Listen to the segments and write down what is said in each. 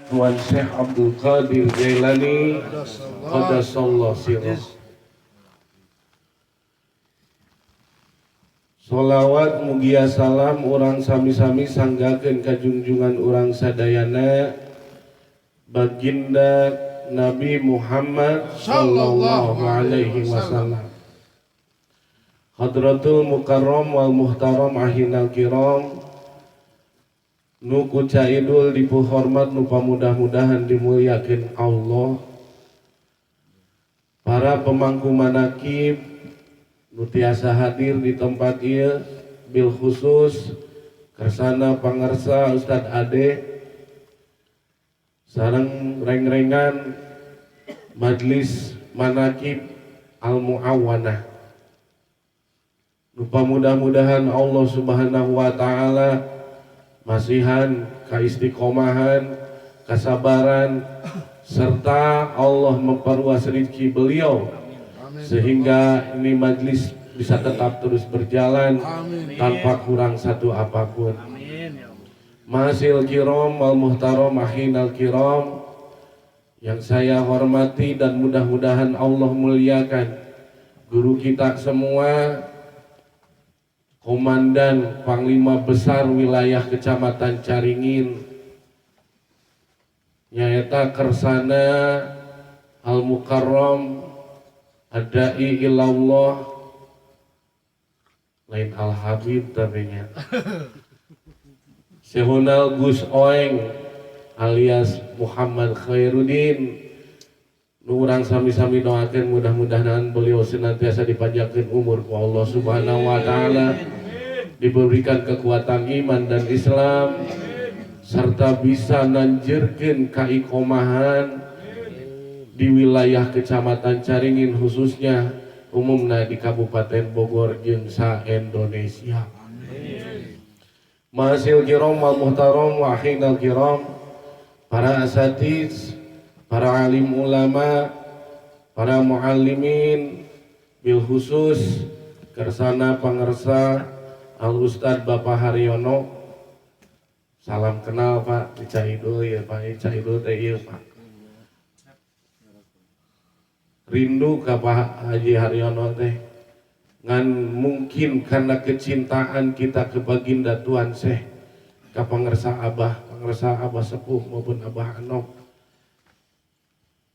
Tuan Syekh Abdul Qadir Jailani Qadasallahu sirrah. Sholawat mugia salam urang sami-sami sanggakeun ka junjungan urang sadayana baginda Nabi Muhammad sallallahu alaihi wasallam. Hadratul Mukarram wal Muhtaram ahinal kiram, nu kucaidul dipuhormat nu pamudah-mudahan dimuliakeun Allah. Para pemangku manakib nu tiasa hadir di tempat ieu bil khusus kersana pangarsa Ustadz Ade sareng reng-rengan Majlis Manakib Al-Mu'awanah. Lupa mudah-mudahan Allah Subhanahu wa Ta'ala masihan kaistiqomahan, kesabaran, serta Allah memperluas rezeki beliau sehingga ini majlis bisa tetap terus berjalan tanpa kurang satu apapun. Masil kiram wal muhtaram ahinal kiram yang saya hormati dan mudah-mudahan Allah muliakan guru kita semua, Komandan Panglima Besar wilayah Kecamatan Caringin, nyaeta Kersana Al-Mukarram Adai ilallah lain Al-Habib tabinya Sehunal Gus Oeng alias Muhammad Khairuddin, nu urang sami-sami doakeun mudah-mudahan beliau senantiasa dipanjangkeun umur ku Allah Subhanahu wa Ta'ala, diberikan kekuatan iman dan Islam, serta bisa nanjeurkeun kaikomahan di wilayah Kecamatan Caringin khususnya umumna di Kabupaten Bogor jeung sa-Indonesia. Masil kiram wal muhtaram wa ahinal kiram, para asatiz, para alim ulama, para muallimin bil khusus kersana pangersa Al Ustadz Bapak Haryono, salam kenal Pak, dicaidul ya Pak, dicaidul teh ieu Pak. Rindu ka Pak Haji Haryono teh ngan mungkin karena kecintaan kita ke baginda Tuan Syekh ka pangersa Abah sepuh maupun Abah Anom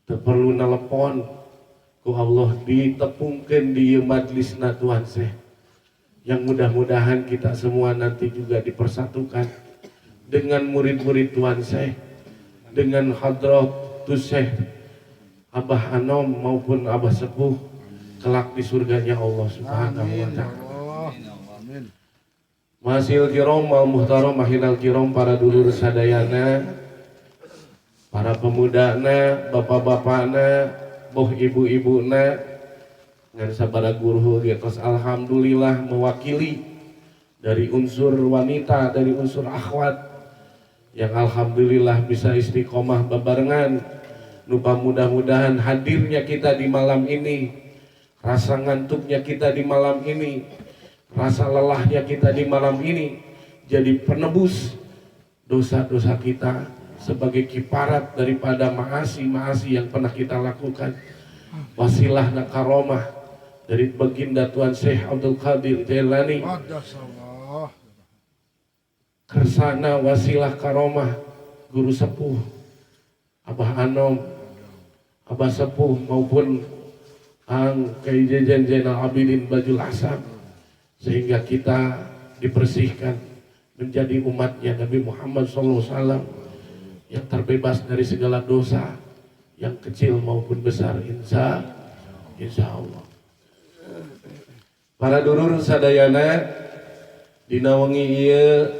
teu perlu nelepon ku Allah ditepungkeun di majlisna Tuan Syekh, yang mudah-mudahan kita semua nanti juga dipersatukan dengan murid-murid Tuan Syekh, dengan hadratus Syekh Abah Anom maupun Abah Sepuh kelak di surganya Allah Subhanahu wa Ta'ala. Masil kiram wal muhtaram ahinal kiram, para dulur sadayana, para pemudana, bapak-bapakna, boh ibu-ibuna, ngan sabara guru gitu. Alhamdulillah mewakili dari unsur wanita, dari unsur akhwat yang alhamdulillah bisa istiqomah bebarengan. Lupa mudah-mudahan hadirnya kita di malam ini, rasa ngantuknya kita di malam ini, rasa lelahnya kita di malam ini jadi penebus dosa-dosa kita sebagai kiparat daripada maasi-maasi yang pernah kita lakukan. Wasilah na karomah dari baginda Tuan Syekh Abdul Qadir Jailani, kersana wasilah karomah guru sepuh Abah Anom, Abah Sepuh maupun Ang Kyai Jajan Zainal Abidin Bajul Asam, sehingga kita dibersihkan menjadi umatnya Nabi Muhammad SAW yang terbebas dari segala dosa yang kecil maupun besar, insya Allah. Para dulur sadayana dina wengi ieu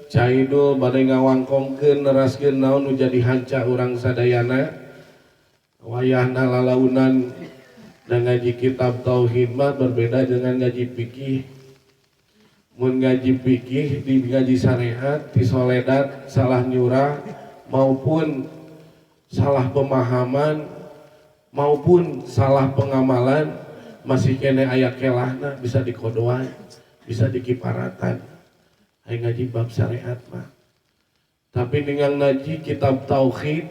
caidul bade ngawangkongkeun neraskeun naon nu jadi hanca urang sadayana. Wayahna lalaunan dan ngaji kitab tauhid mah berbeda dengan ngaji fikih. Mun ngaji fikih di ngaji syariat di soledat salah nyurah maupun salah pemahaman maupun salah pengamalan masih kene aya kelahna, bisa dikodoan, bisa dikiparatan. Aya ngaji bab syariat mah Tapi dengan ngaji kitab tauhid,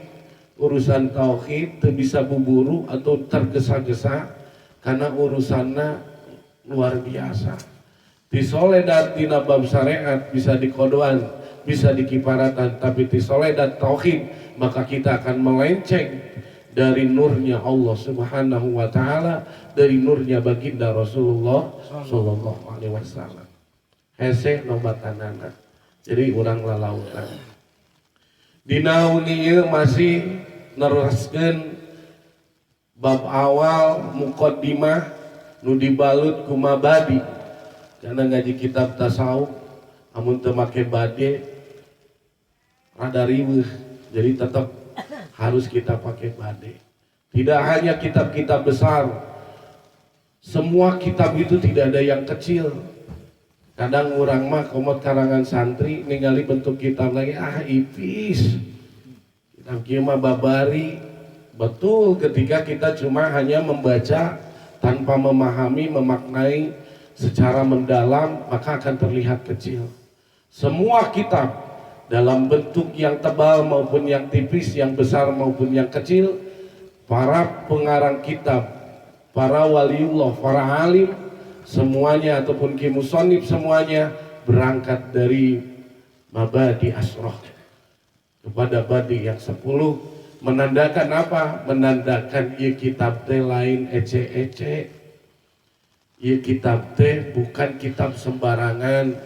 urusan tauhid teu bisa buburu atau tergesa-gesa karena urusannya luar biasa. Di soledat dina bab syariat bisa dikodoan, bisa dikiparatan, tapi di soledat tauhid maka kita akan melenceng dari nurnya Allah Subhanahu wa taala, dari nurnya baginda Rasulullah sallallahu alaihi wasallam. Hese nobatanana. Jadi urang lalautan. Dina ieu masih neruskeun bab awal muqaddimah nu dibalut ku mabadi. Karena ngaji kitab tasawuf amun teu make bade rada riweuh. Jadi tetap harus kita pakai bade. Tidak hanya kitab-kitab besar, semua kitab itu tidak ada yang kecil. Kadang orang mah komot karangan santri ningali bentuk kitab lagi ipis. Kitab kieu mah babari. Betul, ketika kita cuma hanya membaca tanpa memahami, memaknai secara mendalam, maka akan terlihat kecil. Semua kitab dalam bentuk yang tebal maupun yang tipis, yang besar maupun yang kecil, para pengarang kitab, para waliullah, para alim, semuanya ataupun kimusonib semuanya berangkat dari mabadi asroh kepada badi yang 10. Menandakan apa? Menandakan ieu kitab teh lain ece-ece. Ieu kitab teh bukan kitab sembarangan.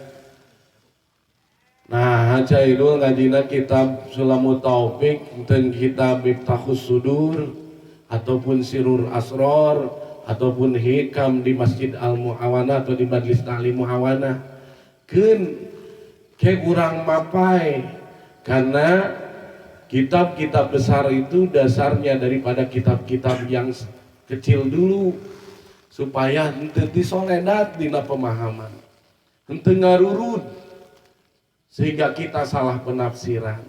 Nah, Cairul ngajina kitab Sulamut Taufik, dan kitab Miftahus Sudur, ataupun Sirur Asror, ataupun Hikam di Masjid Al-Mu'awana atau di Majlis Ta'lim Mu'awana. Keun ke urang mapai, karena kitab-kitab besar itu dasarnya daripada kitab-kitab yang kecil dulu, supaya henteu disoledat dina pemahaman, henteu ngarurud sehingga kita salah penafsiran.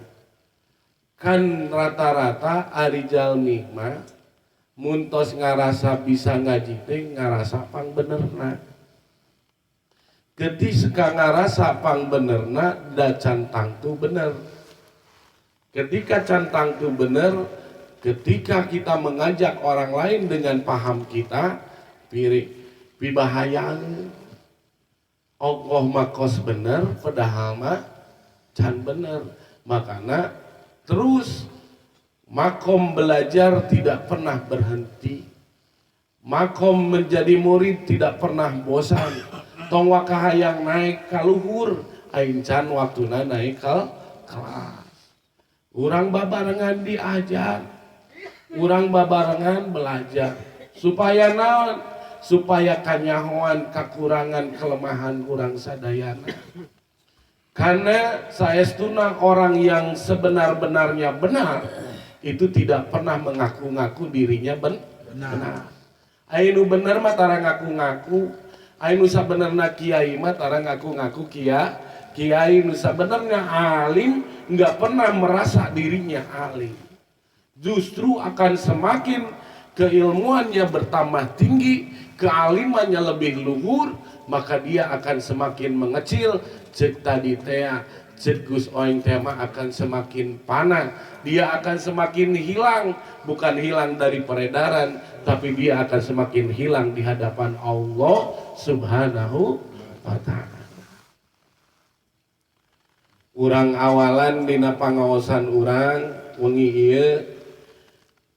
Kan rata-rata ari jalmi mah muntos ngarasa bisa ngaji teh ngarasa pang benerna. Ketika ngarasa pang benerna da cantang tu bener. Ketika cantang tu bener, ketika kita mengajak orang lain dengan paham kita, pibahayaan Allah makos bener, padahal mah can bener. Makanya terus makom belajar tidak pernah berhenti. Makom menjadi murid tidak pernah bosan. Tong wakahayang naik kaluhur, ain can waktuna naik kelas. Urang babarengan diajar, urang babarengan belajar. Supaya naon? Supaya kanyahoan kekurangan kelemahan urang sadayana. Karena saestuna orang yang sebenar-benarnya benar itu tidak pernah mengaku-ngaku dirinya benar. Ainu benar mah tara ngaku-ngaku, ainu sabenerna kiai mah tara ngaku-ngaku kiai nu sabenerna alim nggak pernah merasa dirinya alim. Justru akan semakin keilmuannya bertambah tinggi, kealimannya lebih luhur, maka dia akan semakin mengecil. Cek tadi teh, cek Gus Oing tema akan semakin panah. Dia akan semakin hilang, bukan hilang dari peredaran, tapi dia akan semakin hilang di hadapan Allah Subhanahu wa ta'ala. Urang awalan dina pangaosan urang wengi ieu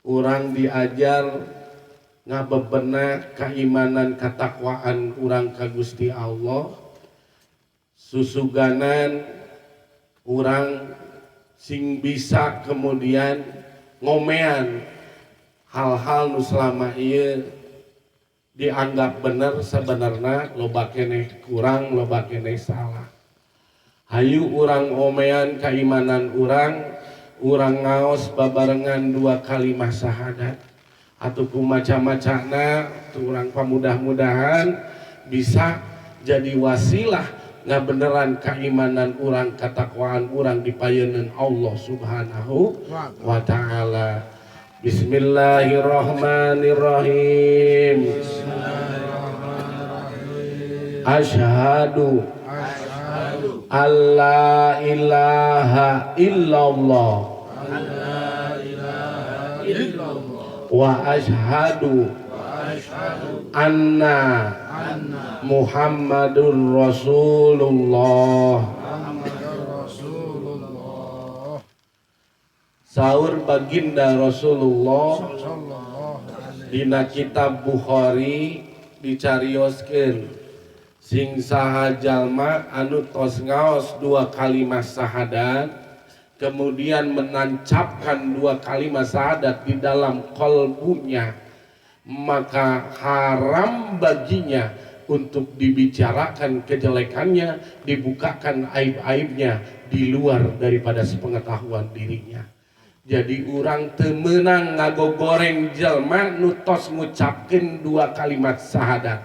urang diajar ngabebenah keimanan katakwaan urang ka Gusti Allah. Susuganan urang sing bisa kemudian ngomean hal-hal nu selama ieu dianggap bener, sebenarnya loba keneh kurang, loba keneh salah. Hayu urang omean keimanan urang ngaos babarengan 2 kalimah syahadat atau macam-macamna, urang pamudah-mudahan bisa jadi wasilah ngabeneran keimanan urang, katakwaan urang dipayeunkeun Allah Subhanahu wa ta'ala. Bismillahirrahmanirrahim. Asyhadu alla ilaha illallah wa asyhadu anna Muhammadur Rasulullah. Saur baginda Rasulullah dina kitab Bukhari dicarioskeun sing saha jalma anu tos ngaos dua kalimat syahadat kemudian menancapkan dua kalimat syahadat di dalam kolbunya, maka haram baginya untuk dibicarakan kejelekannya, dibukakan aib-aibnya di luar daripada sepengetahuan dirinya. Jadi orang temenang ngagogoreng jelma nutos ngucapkeun dua kalimat syahadat.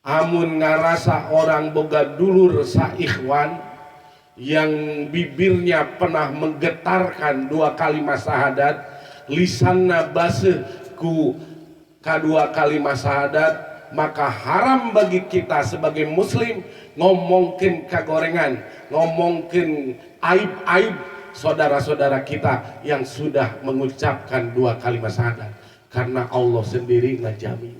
Amun ngarasa orang boga dulur saikhwan yang bibirnya pernah menggetarkan dua kalimat syahadat, lisanna baseuh ku kadua kalimat syahadat, maka haram bagi kita sebagai muslim ngomongkeun kagorengan, ngomongkeun aib-aib saudara-saudara kita yang sudah mengucapkan dua kalimat syahadat, karena Allah sendiri ngajamin,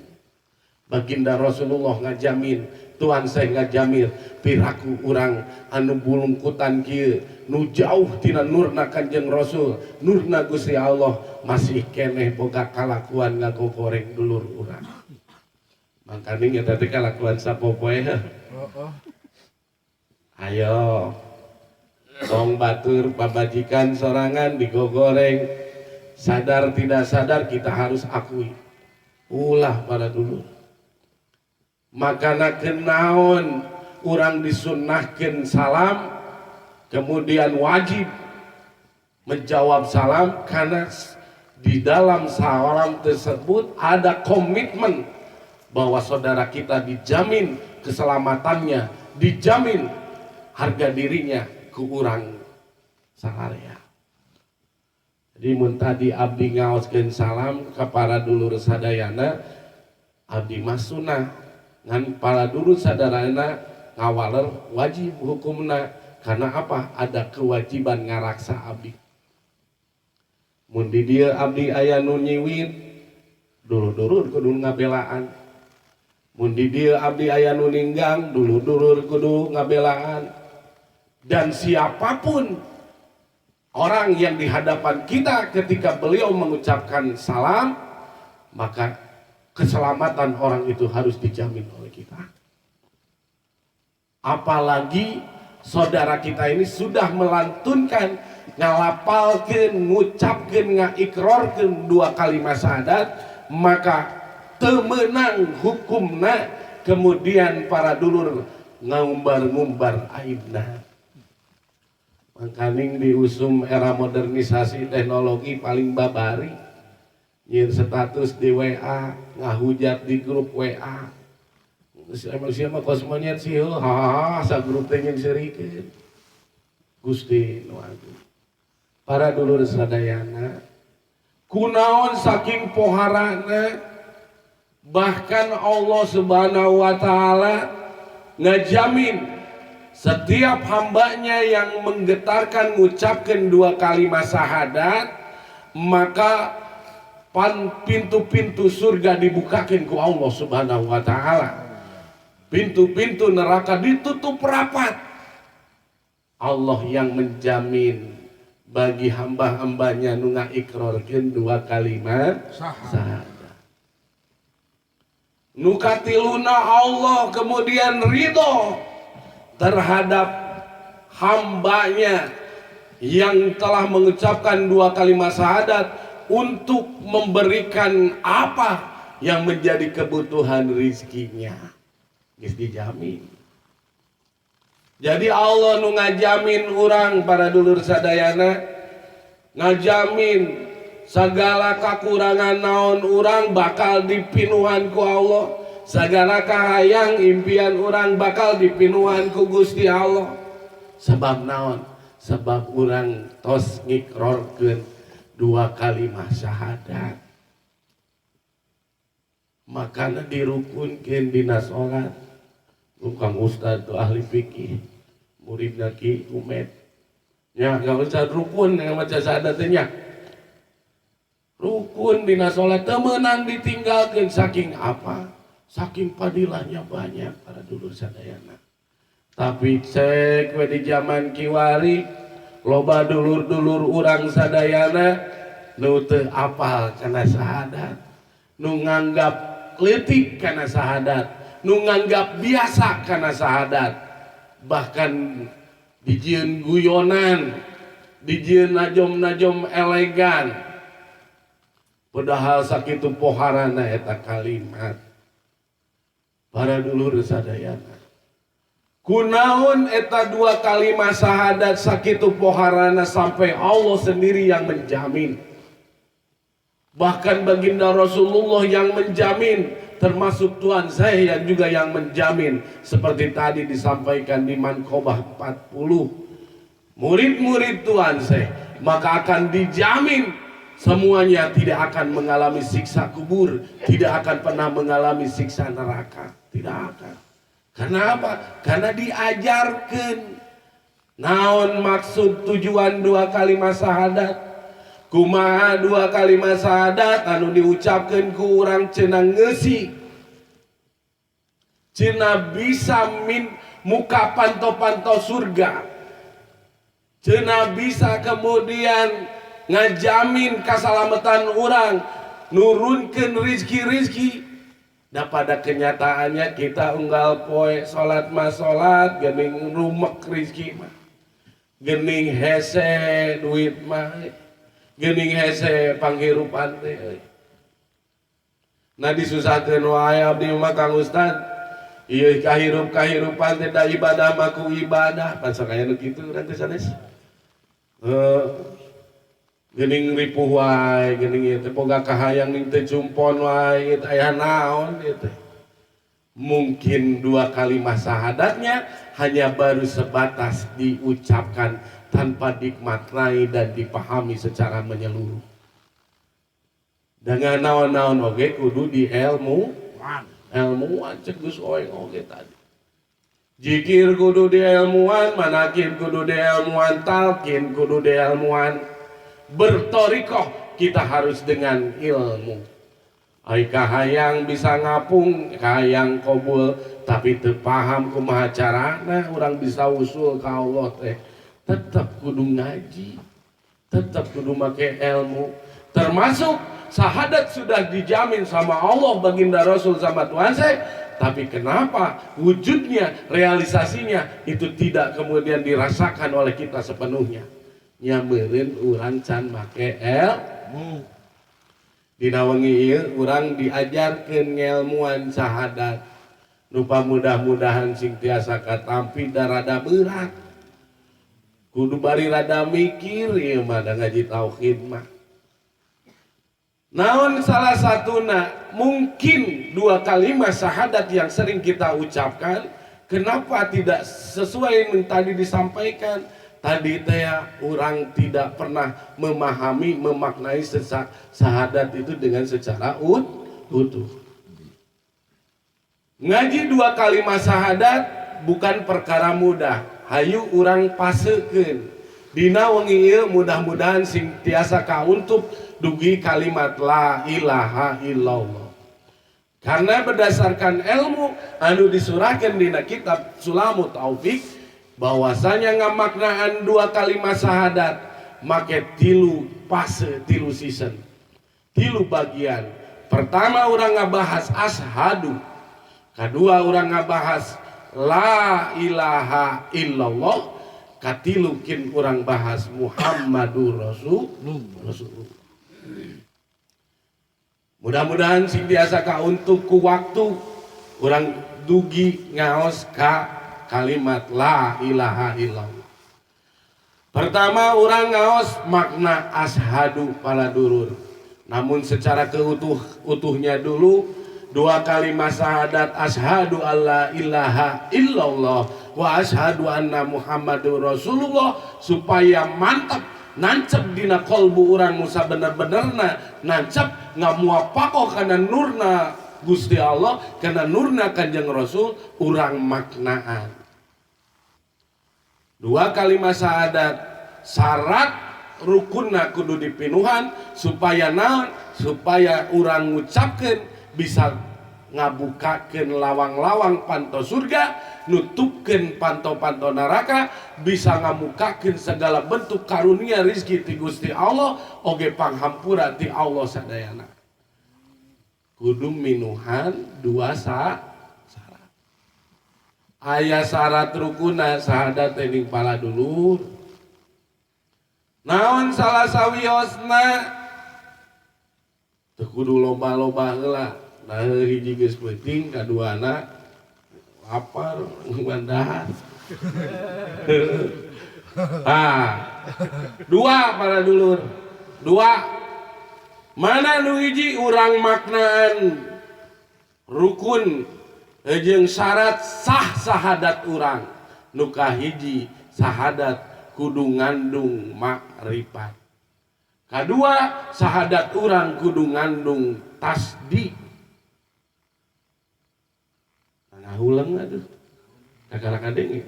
baginda Rasulullah ngajamin, Tuhan saya ngajamin piraku urang anu bulungkutan kieu nu jauh tina nurna Kanjeng Rasul, nurna Gusti Allah masih keneh boga kalakuan ngagogoreng dulur urang. Makanya kita teh kalakuan sapopoe. Ayo tong batur babajikan sorangan digogoreng, sadar tidak sadar kita harus akui ulah para dulur. Makana kenaon urang disunnahkeun salam kemudian wajib menjawab salam, karena di dalam salam tersebut ada komitmen bahwa saudara kita dijamin keselamatannya, dijamin harga dirinya ku urang sakarya. Jadi mun tadi abdi ngaoskeun salam ka para dulur sadayana, abdi mah sunah ngan para dulur sadarana ngawaler wajib hukumna, karena apa? Ada kewajiban ngaraksa abdi. Mun di dieu abdi aya nu nyiwit, dulur-dulur kudu ngabelaan. Mun di dieu abdi aya nu ninggang, dulur-dulur kudu ngabelaan. Dan siapapun orang yang di hadapan kita ketika beliau mengucapkan salam, maka keselamatan orang itu harus dijamin oleh kita. Apalagi saudara kita ini sudah melantunkan, ngalapalkeun, ngucapkeun, ngaikrarkeun dua kalimat syahadat, maka teu meunang hukumna kemudian para dulur ngumbar-ngumbar aibna. Makaning di usum era modernisasi teknologi paling babari, nyin status di WA, ngahujat di grup WA. Siapa kosmonyet sih, sa grup teh nyin serikeun. Gusti nu agung. Para dulur sadayana, kunaon saking poharana, bahkan Allah Subhanahu wa taala ngajamin setiap hambanya yang menggetarkan mengucapkan dua kalimat syahadat, maka pintu-pintu surga dibukakan ku Allah Subhanahu wa taala. Pintu-pintu neraka ditutup rapat. Allah yang menjamin bagi hamba-hambanya nu ngaikrarkeun dua kalimat syahadat. Nu katiluna Allah kemudian ridho terhadap hambanya yang telah mengucapkan dua kalimat syahadat untuk memberikan apa yang menjadi kebutuhan rizkinya. Geus dijamin. Jadi Allah nu ngajamin urang para dulur sadayana, ngajamin segala kakurangan naon urang bakal dipinuhan ku Allah. Segala kahayang impian orang bakal dipinuhan ku Gusti Allah. Sebab naon? Sebab orang tos ngikrarkeun dua kalimat syahadat. Makana dirukunkeun dina salat. Kang Ustad tuh ahli fikih, muridna Ki Umed. Ya, gak usah rukun yang maca syahadatnya. Rukun dina salat temenan ditinggalkeun saking apa? Saking padilahnya banyak para dulur sadayana. Tapi cek we di zaman kiwari loba dulur-dulur urang sadayana nu teu apal kana syahadat, nu nganggap leutik kana syahadat, nu nganggap biasa kana syahadat, bahkan dijieun guyonan, dijieun najom-najom elegan, padahal sakitu poharana eta kalimat. Para dulur sadayana, kunaon eta dua kalimat syahadat sakitu poharana sampai Allah sendiri yang menjamin. Bahkan baginda Rasulullah yang menjamin, termasuk Tuhan saya yang juga yang menjamin. Seperti tadi disampaikan di Manqobah 40, murid-murid Tuhan saya maka akan dijamin semuanya tidak akan mengalami siksa kubur, tidak akan pernah mengalami siksa neraka, tidak akan. Karena apa? Karena diajarkan naon maksud tujuan dua kalimat syahadat. Kumaha dua kalimat syahadat anu diucapkan ku urang cenah ngeusi, cenah bisa muka panto-panto surga, cenah bisa kemudian ngajamin keselamatan orang, nurunkeun rizki-rizki. Da pada kenyataannya kita unggal poe salat mah salat, geuning rumek rizki mah, geuning hese duit mah, geuning hese panghirupan teh. Nah disusahkeun wae abdi mah Kang Ustad, ieu kahirupan teh da ibadah mah ku ibadah, pan sok aya nu kitu urang teh sanes. Geuning ripuh wae, geuning ieu teh boga kahayang ning teu jumpon wae, ieu aya naon ieu teh. Mungkin dua kalimat syahadatnya hanya baru sebatas diucapkan tanpa dimaknai dan dipahami secara menyeluruh. Dengan naon-naon oge kudu di ilmuwan cek geus oge tadi. Zikir kudu di ilmuwan, manakib kudu di ilmuwan, talqin kudu di ilmuwan. Bertorikoh kita harus dengan ilmu. Ai kahayang bisa ngapung, kahayang kobul, tapi teu paham kumaha carana urang bisa usul ka Allah teh. Tetap kudu ngaji, tetap kudu make ilmu. Termasuk syahadat sudah dijamin sama Allah, baginda Rasul sama Tuhan saya. Tapi kenapa wujudnya, realisasinya itu tidak kemudian dirasakan oleh kita sepenuhnya? Nyameureun urang can make ilmu. Dina wengi ieu urang diajarkeun ngelmuan syahadat. Nu mudah-mudahan sing tiasa katampi da rada berat. Kudu bari rada mikir ieu mah da ngaji tauhid mah. Naon salah satuna mungkin dua kalimat syahadat yang sering kita ucapkan, kenapa tidak sesuai yang tadi disampaikan? Tadi teh orang tidak pernah memahami, memaknai syahadat itu dengan secara utuh. Ngaji dua kalimat syahadat bukan perkara mudah. Hayu urang pasekeun. Dina wengi ieu mudah-mudahan sing tiasa kauntup dugi kalimat la ilaha illallah. Karena berdasarkan ilmu anu disurahkeun dina kitab Sulamut Taufik, bahwasanya ngamaknaan dua kalimat syahadat make tilu fase, tilu season, tilu bagian. Pertama orang ngabahas ashadu, kedua orang ngabahas la ilaha illallah, katilu kin orang bahas Muhammadur Rasulullah. Mudah-mudahan sing biasa ka untuk ku waktu orang dugi ngaos ka kalimat la ilaha illallah. Pertama orang ngaos makna ashadu para durur. Namun secara keutuhnya dulu dua kalimat syahadat ashadu alla ilaha illallah wa ashadu anna Muhammadur Rasulullah supaya mantap nancep dina kolbu orang musa bener-benerna nancep ngamuapakoh kana nurna Gusti Allah kana nurna Kanjeng Rasul urang maknaan. Dua kalimat syahadat syarat rukunna kudu dipinuhan supaya naon? Supaya urang ngucapkeun bisa ngabukakeun lawang-lawang panto surga, nutupkeun panto-panto neraka, bisa ngamukakeun segala bentuk karunia rizki ti Gusti Allah oge panghampura ti Allah sadayana. Kudu minuhan dua syarat. Aya syarat rukuna syahadat teuing pala dulur. Naon salah sawiosna? Teu kudu loba-loba heula. Nah hiji geus penting, kaduana lapar ngandahar. Dua para dulur. Dua. Mana nu hiji urang maknaan rukun jeung syarat sah sahadat urang. Nu kahiji sahadat kudu ngandung makrifat. Kadua sahadat urang kudu ngandung tasdik. Ngahulang aduh. Kakak-kakak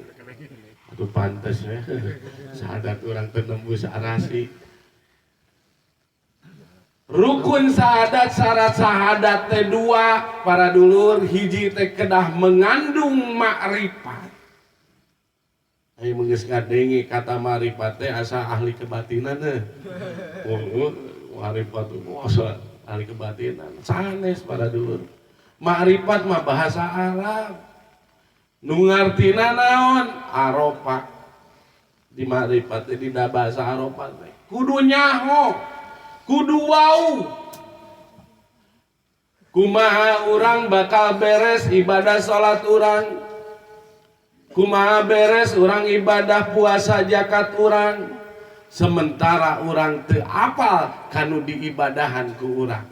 atuh pantes we. Sahadat urang teu nembus arasi. Rukun sahadat syarat sahadat teh dua para dulur, hiji teh kedah mengandung makrifat. Ai geus ngadengi kata makrifat teh asa ahli kebatinan teh. Makrifat asa ahli kebatinan. Sanes para dulur. Makrifat mah bahasa Arab. Nu ngartina naon? Aropa. Di makrifat teh di bahasa Aropa teh kudu nyaho. Kudu wau kumaha urang bakal beres ibadah salat urang, kumaha beres urang ibadah puasa zakat urang, sementara urang teu apal kanu diibadahan ku urang.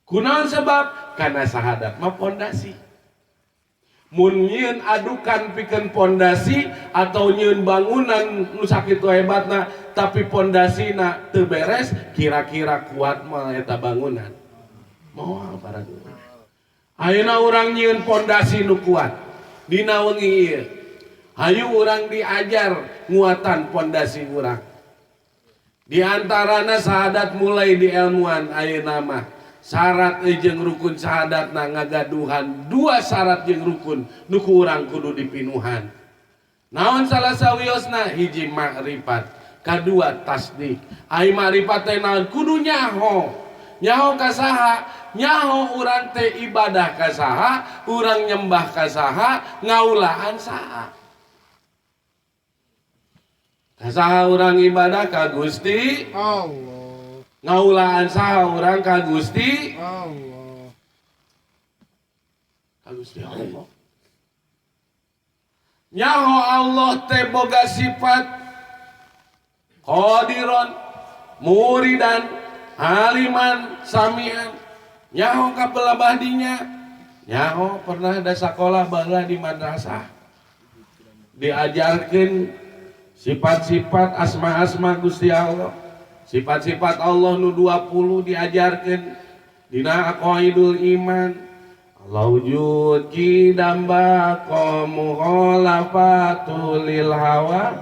Kunaon sebab? Karena sahadat mah pondasi. Mun nyieun adukan pikeun pondasi atau nyieun bangunan nu sakitu hebatna tapi pondasina teu beres, kira-kira kuat mah eta bangunan. Moal para dulur. Ayeuna urang nyieun pondasi nu kuat dina wengi ieu. Hayu urang diajar nguatan pondasi urang. Di antarana sahadat mulai dielmuan ayeuna mah. Syarat jeung rukun sahadatna ngagaduhan dua syarat jeung rukun nu ku urang kudu dipinuhan. Naon salah sawiosna? Hiji makrifat, kadua tasdik. Ai makrifat teh naon? Kudu nyaho. Nyaho ka saha? Nyaho urang teh ibadah ka saha, urang nyembah ka saha, ngaulaan saha. Ka saha urang ibadah? Ka Gusti Allah. Ngaulaan saha urang? Ka Gusti Allah. Ka Gusti Allah. Nyaho Allah teh boga sifat qadiron, muridan, aliman, samian. Nyaho kabelah bahdinya. Nyaho pernah ada sekolah baheula di madrasah. Diajarkeun sifat-sifat asma-asma Gusti Allah. Sifat-sifat Allah nu 20 diajarkeun dina aqaidul iman. Allah wujud qidam baqa mukhalafatul lil hawa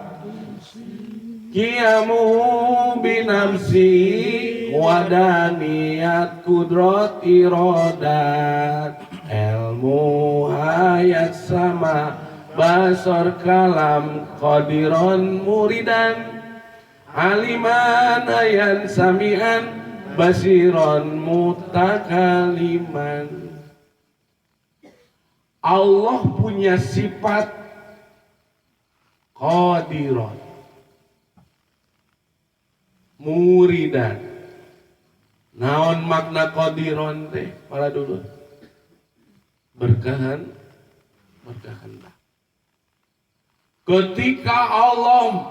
qiyamu binamsi wadaniyat kudrat iradat ilmu hayat sama basar kalam qadiron muridan aliman ayan samian basiron mutakaliman. Allah punya sifat qadiron, muridan. Naon makna qadiron teh para dulu? Berkahan, berkehendak. Ketika Allah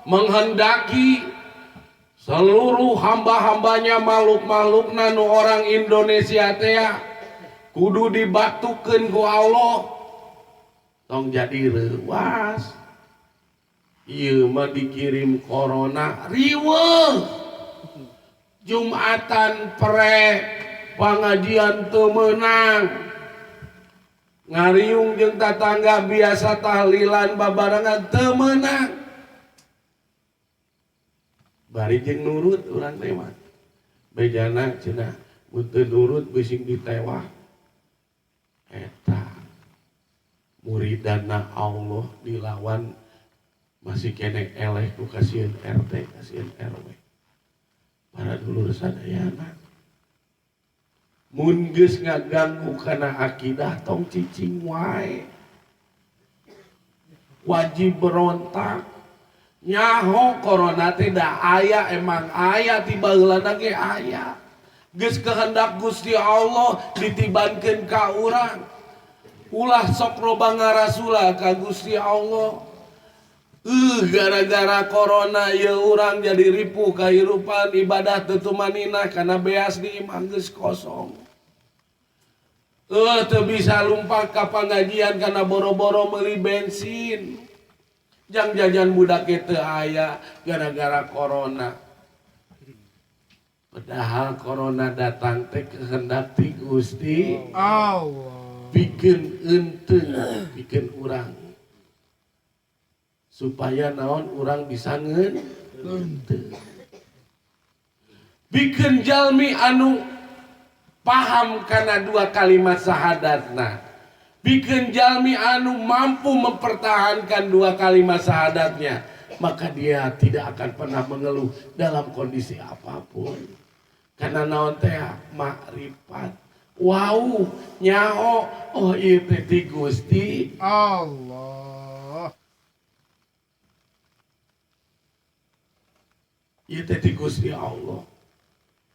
menghendaki seluruh hamba-hambanya makhluk-makhluk nanu orang Indonesia teh kudu dibatukeun ku Allah tong jadi leuwas. Ieu mah dikirim corona riweuh Jumatan pre pangajian teu meunang. Ngariung jeung tatangga biasa tahlilan babarengan teu meunang. Bari jeung nurut urang teh mah. Bejana cenah mun teu nurut bising ditewah. Eta muridana Allah dilawan masih kene eleh ku kasieun RT, kasieun RW. Para dulur sadayana. Mun geus ngaganggu kana akidah tong cicing wae. Wajib berontak. Nyaho corona teh da aya emang aya ti baheulana ge aya. Geus kehendak Gusti Allah ditibankeun ka urang. Ulah sok roba ngarasula ka Gusti Allah. Gara-gara corona ya urang jadi ripuh kahirupan ibadah teu tumanina kana beas di imam geus kosong. Teu bisa lumpat ka pangajian karena boro-boro meuli bensin. Jang jajan budak teu aya gara-gara corona. Padahal corona datang teh kehendak ti Gusti Allah. Bikin enteung, bikin urang. Supaya naon urang bisa ngeunteung. Bikin jalmi anu paham karena dua kalimat syahadatna. Bikin jalmi anu mampu mempertahankan dua kalimat syahadatnya, maka dia tidak akan pernah mengeluh dalam kondisi apapun. Karena naon teh makrifat. Wow, nyaho oh ieu teh ti Gusti Allah. Ieu teh ti Gusti Allah.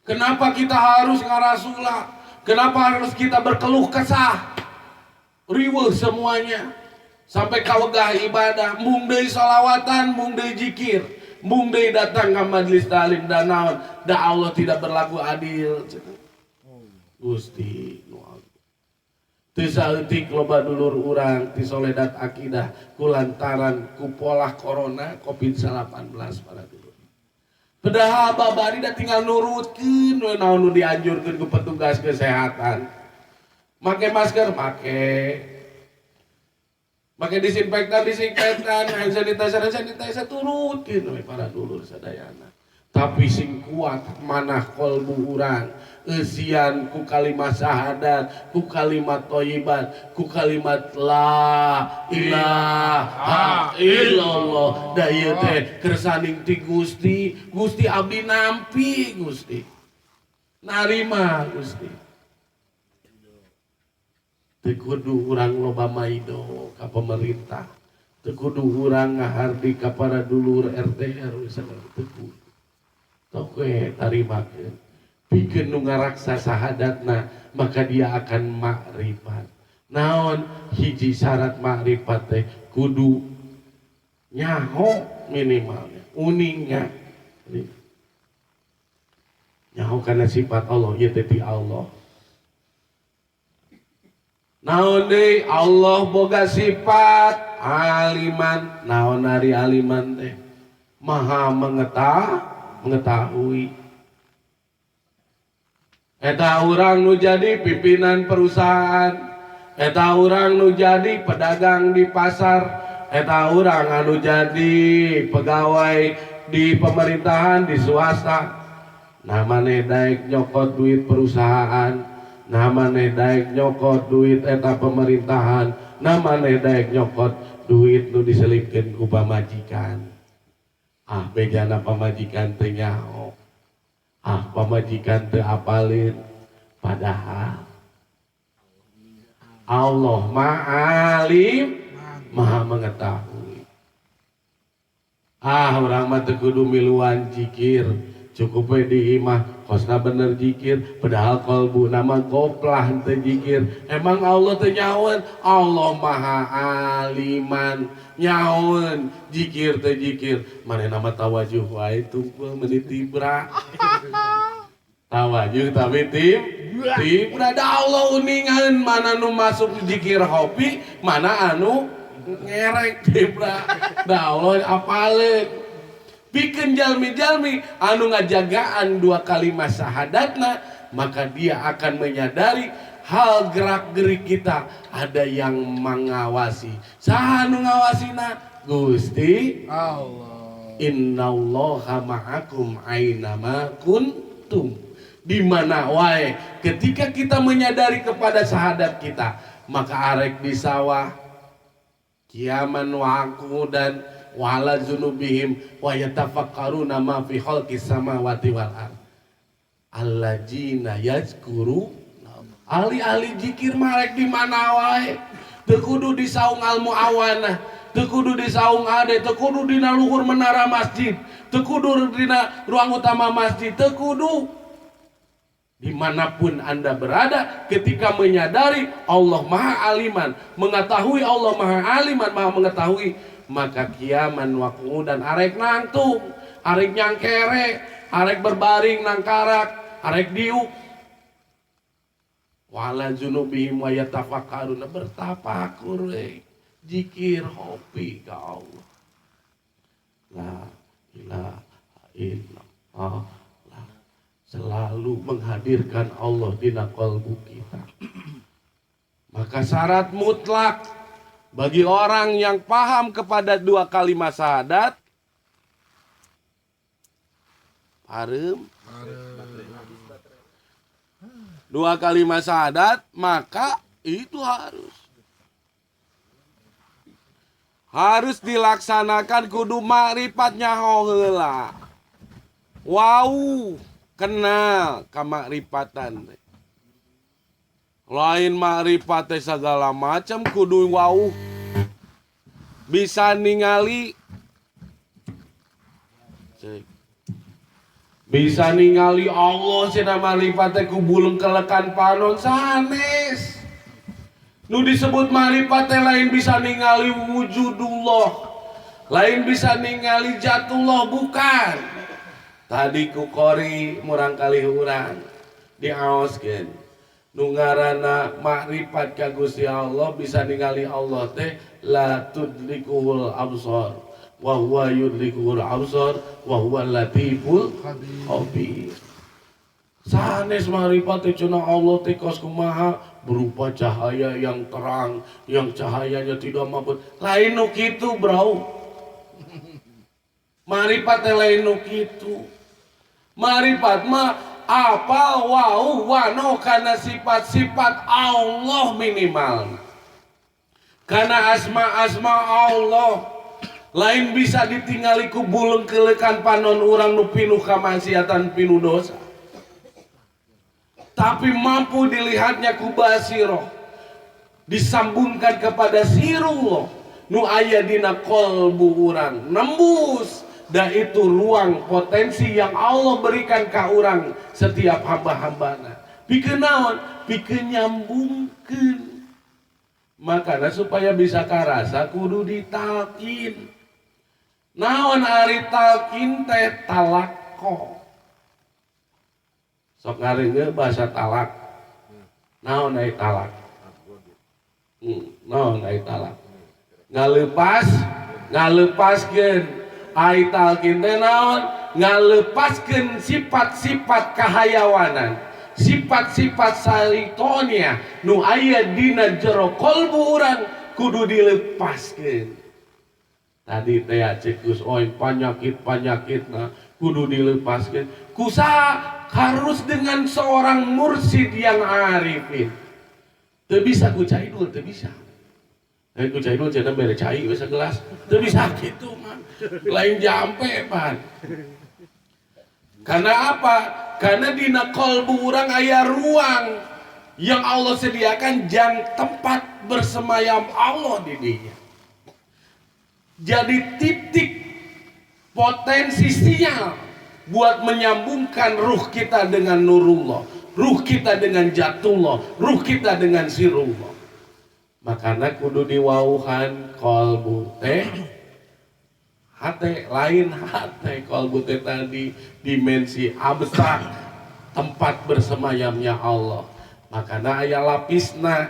Kenapa kita harus ngarasula? Kenapa harus kita berkeluh kesah? Riweuh semuanya. Sampai kawegah ibadah, mung deui sholawatan, mung deui zikir, mung deui datang ke majelis taklim dan naon, da Allah tidak berlaku adil. Gusti teu saeutik loba dulur urang ti soledat akidah kulantaran ku polah corona Covid-19 para dulur. Padahal babari da tinggal nurutkeun we naon nu dianjurkeun ku petugas kesehatan. Make masker, make disinfektan, hand sanitizer turutkeun we para dulur sadayana. Tapi sing kuat manah kolbu urang eusian ku kalimat syahadat, ku kalimat thayyibat, ku kalimat la ilaha illallah. Da ieu teh kersaning ti Gusti, Gusti abdi nampi Gusti. Narima Gusti. Teu kudu urang loba maido ka pemerintah. Teu kudu urang ngahardi ka para dulur RT RW sadaya teu kudu. Toke tarimakeun. Pikeun nu ngaraksa sahadatna maka dia akan makrifat. Naon hiji syarat makrifat teh kudu nyaho minimalnya uningnya. Nyaho kana sifat Allah ieu teh ti Allah. Naon deui Allah boga sifat aliman. Naon ari aliman teh? Maha mengetahui. Eta urang nu jadi pimpinan perusahaan, eta urang nu jadi pedagang di pasar, eta urang anu jadi pegawai di pemerintahan di swasta. Nah maneh daek nyokot duit perusahaan, nah maneh daek nyokot duit eta pemerintahan, nah maneh daek nyokot duit nu diselipkeun ku pamajikan. Ah bejana pamajikan teh nyaho. Ah pamajikan teu apalin. Padahal Allah Maha Alim, Maha mengetahui. Ah urang mah teu kudu miluan zikir, cukup we di imah kosna bener zikir, padahal kalbu nama goplah teu zikir. Emang Allah teu nyahoeun? Allah Maha Aliman. Nyahoeun zikir teu zikir. Manehna mah tawajuh wae tungkul meuni tibra. Tawajuh tapi tibra da Allah uningan mana nu masuk zikir hobi, mana anu ngerek tibra. Da Allah apaleun. Bikin jalmi-jalmi anu ngajagaan dua kalimat syahadatna maka dia akan menyadari hal gerak-gerik kita ada yang mengawasi. Saha nu ngawasina? Gusti Allah. Innallaha ma'akum ainama kuntum. Di mana wae ketika kita menyadari kepada sahadat kita, maka arek di sawah kiaman wa'aku dan wala zunubihim wa yatafakkaruna ma fi khalqis samawati wal ard alladzina yazkuru ahli-ahli zikir marek di mana wae teu kudu di saung al muawana, teu kudu di saung ade, teu kudu dina luhur menara masjid, teu kudu dina ruang utama masjid, teu kudu dimanapun Anda berada, ketika menyadari Allah Maha Aliman, mengetahui Allah Maha Aliman, Maha mengetahui, maka kiaman waku dan arek nangtung, arek nyangkere, arek berbaring nangkarak, arek diuk. Wala junubihim wa yatafakkaruna, bertafakur zikir hobi ka Allah. La ilaha illallah. Selalu menghadirkan Allah di qalbu kita. Maka syarat mutlak bagi orang yang paham kepada dua kalimat syahadat, dua kalimat syahadat, maka itu harus dilaksanakan kudu makrifat nyaho heula. Wow, kenal ka makrifatan. Lain makrifat segala macam kudu wow. Bisa ningali Allah cenah makrifat teh ku bulung kelekan panon sanes. Nu disebut makrifat teh lain bisa ningali wujudullah, lain bisa ningali jatullah, bukan. Tadi ku qori murang kali urang diaoskeun nu ngaranna makrifat ka Gusti Allah bisa ningali Allah teh la tudrikul absar wa huwa yudrikul absar wa huwa latiful khabir. Sanes makrifat teh cenah Allah teh kos kumaha berupa cahaya yang terang, yang cahayanya tidak mabut. Lain nu kitu, bro. Makrifat teh lain nu kitu. Makrifat mah apa wau wano kana sifat-sifat Allah minimal. Karena asma-asma Allah lain bisa ditinggali ku bulung kelekan panon urang nu pinuh kamaksiatan pinuh dosa. Tapi mampu dilihatnya ku basiroh, disambungkan kepada sirullah nu aya dina qalbu urang, nembus da itu ruang potensi yang Allah berikan ka urang setiap hamba-hambana. Pikeun naon? Pikeun nyambungkeun. Makana supaya bisa karasa kudu ditalkin. Naon ari talkin teh talaqo. Sok ngareungeun bahasa talak. Naon ai talak? Naon ai talak? Ngalepaskeun ai talkin teh naon? Ngalepaskeun sifat-sifat kahayawanan, sifat-sifat saitonia nu aya dina jero qalbu urang kudu dilepaskeun. Tadi teh cekus oi penyakit-penyakitna kudu dilepaskeun. Kusaha? Harus dengan seorang mursyid yang arifin. Teu bisa ku caidul, teu bisa. Ku caidul cenah mere cai we sagelas. Teu bisa kitu mah. Lain jampe pan. Karena apa? Karena dina qalbu urang aya ruang yang Allah sediakan jang tempat bersemayam Allah di dinya. Jadi titik potensi sinyal buat menyambungkan ruh kita dengan nurullah, ruh kita dengan jatullah, ruh kita dengan sirullah. Makanya kudu diwauhan qalbu teh hate lain hate qalbu teh tadi dimensi abstrak tempat bersemayamnya Allah. Makanya aya lapisna,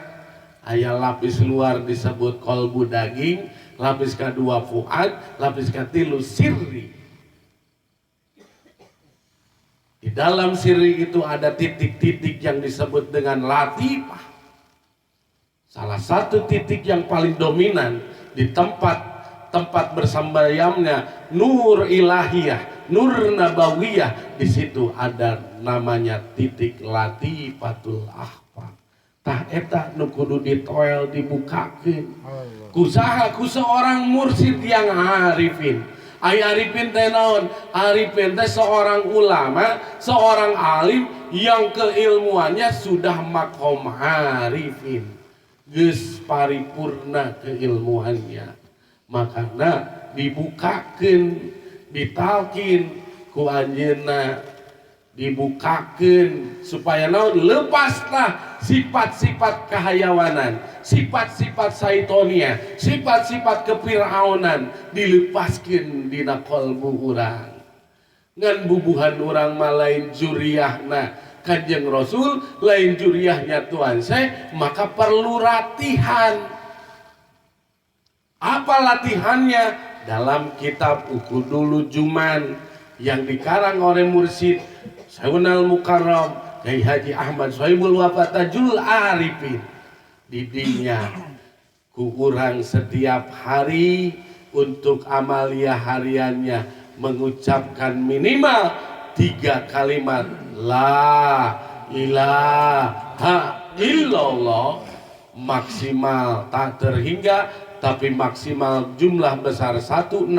aya lapis luar disebut qalbu daging, lapis kedua fuad, lapis ketilu sirri. Di Di dalam siri itu ada titik-titik yang disebut dengan latifah. Salah satu titik yang paling dominan di tempat bersambayamnya nur ilahiyah, nur nabawiyah, di situ ada namanya titik latifatul akhfar. Tah eta nu kudu ditoel dibukakeun kusaha ku seorang mursyid yang arifin. Ai arifin teh naon? Arifin teh seorang ulama, seorang alim yang keilmuannya sudah makom arifin, geus paripurna keilmuannya. Makana dibukakeun, ditalkin ku anjeunna, dibukakeun supaya naon? Lepaslah sifat-sifat kehayawanan, sifat-sifat saitonia, sifat-sifat kepiraunan, dilepaskeun dina qalbu urang. Ngan bubuhan urang mah lain juriyahna Kanjeng Rasul, lain juriyahnya Tuhan saya, maka perlu latihan. Apa latihannya? Dalam kitab Ukudul Juman yang dikarang oleh mursyid Sayyidul Mukarram Kyai Haji Ahmad Sohibul Wafatajul Arifin. Didinya ku urang setiap hari untuk amalia hariannya mengucapkan minimal 3 kalimat la ilaha illallah, maksimal tak terhingga tapi maksimal jumlah besar 165.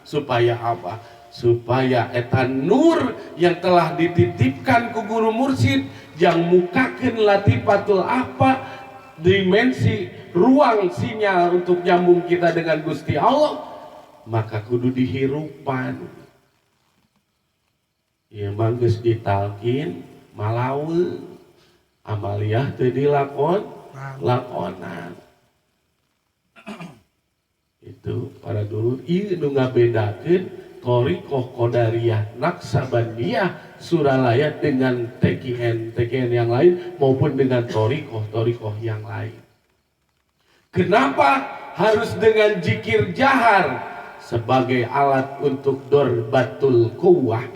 Supaya apa? Supaya etan nur yang telah dititipkan ku guru mursyid yang mukakeun latifatul apa dimensi ruang sinyal untuk nyambung kita dengan Gusti Allah, maka kudu dihirupan. Ya manggeus ditalkin malaweung amaliyah teu lakonan. Itu para dulur ieu nu ngabedakeun thariqah qadariyah naksabandiyah Suralaya dengan TKN yang lain maupun dengan thariqah yang lain. Kenapa harus dengan zikir jahar sebagai alat untuk dorbatul quwwah?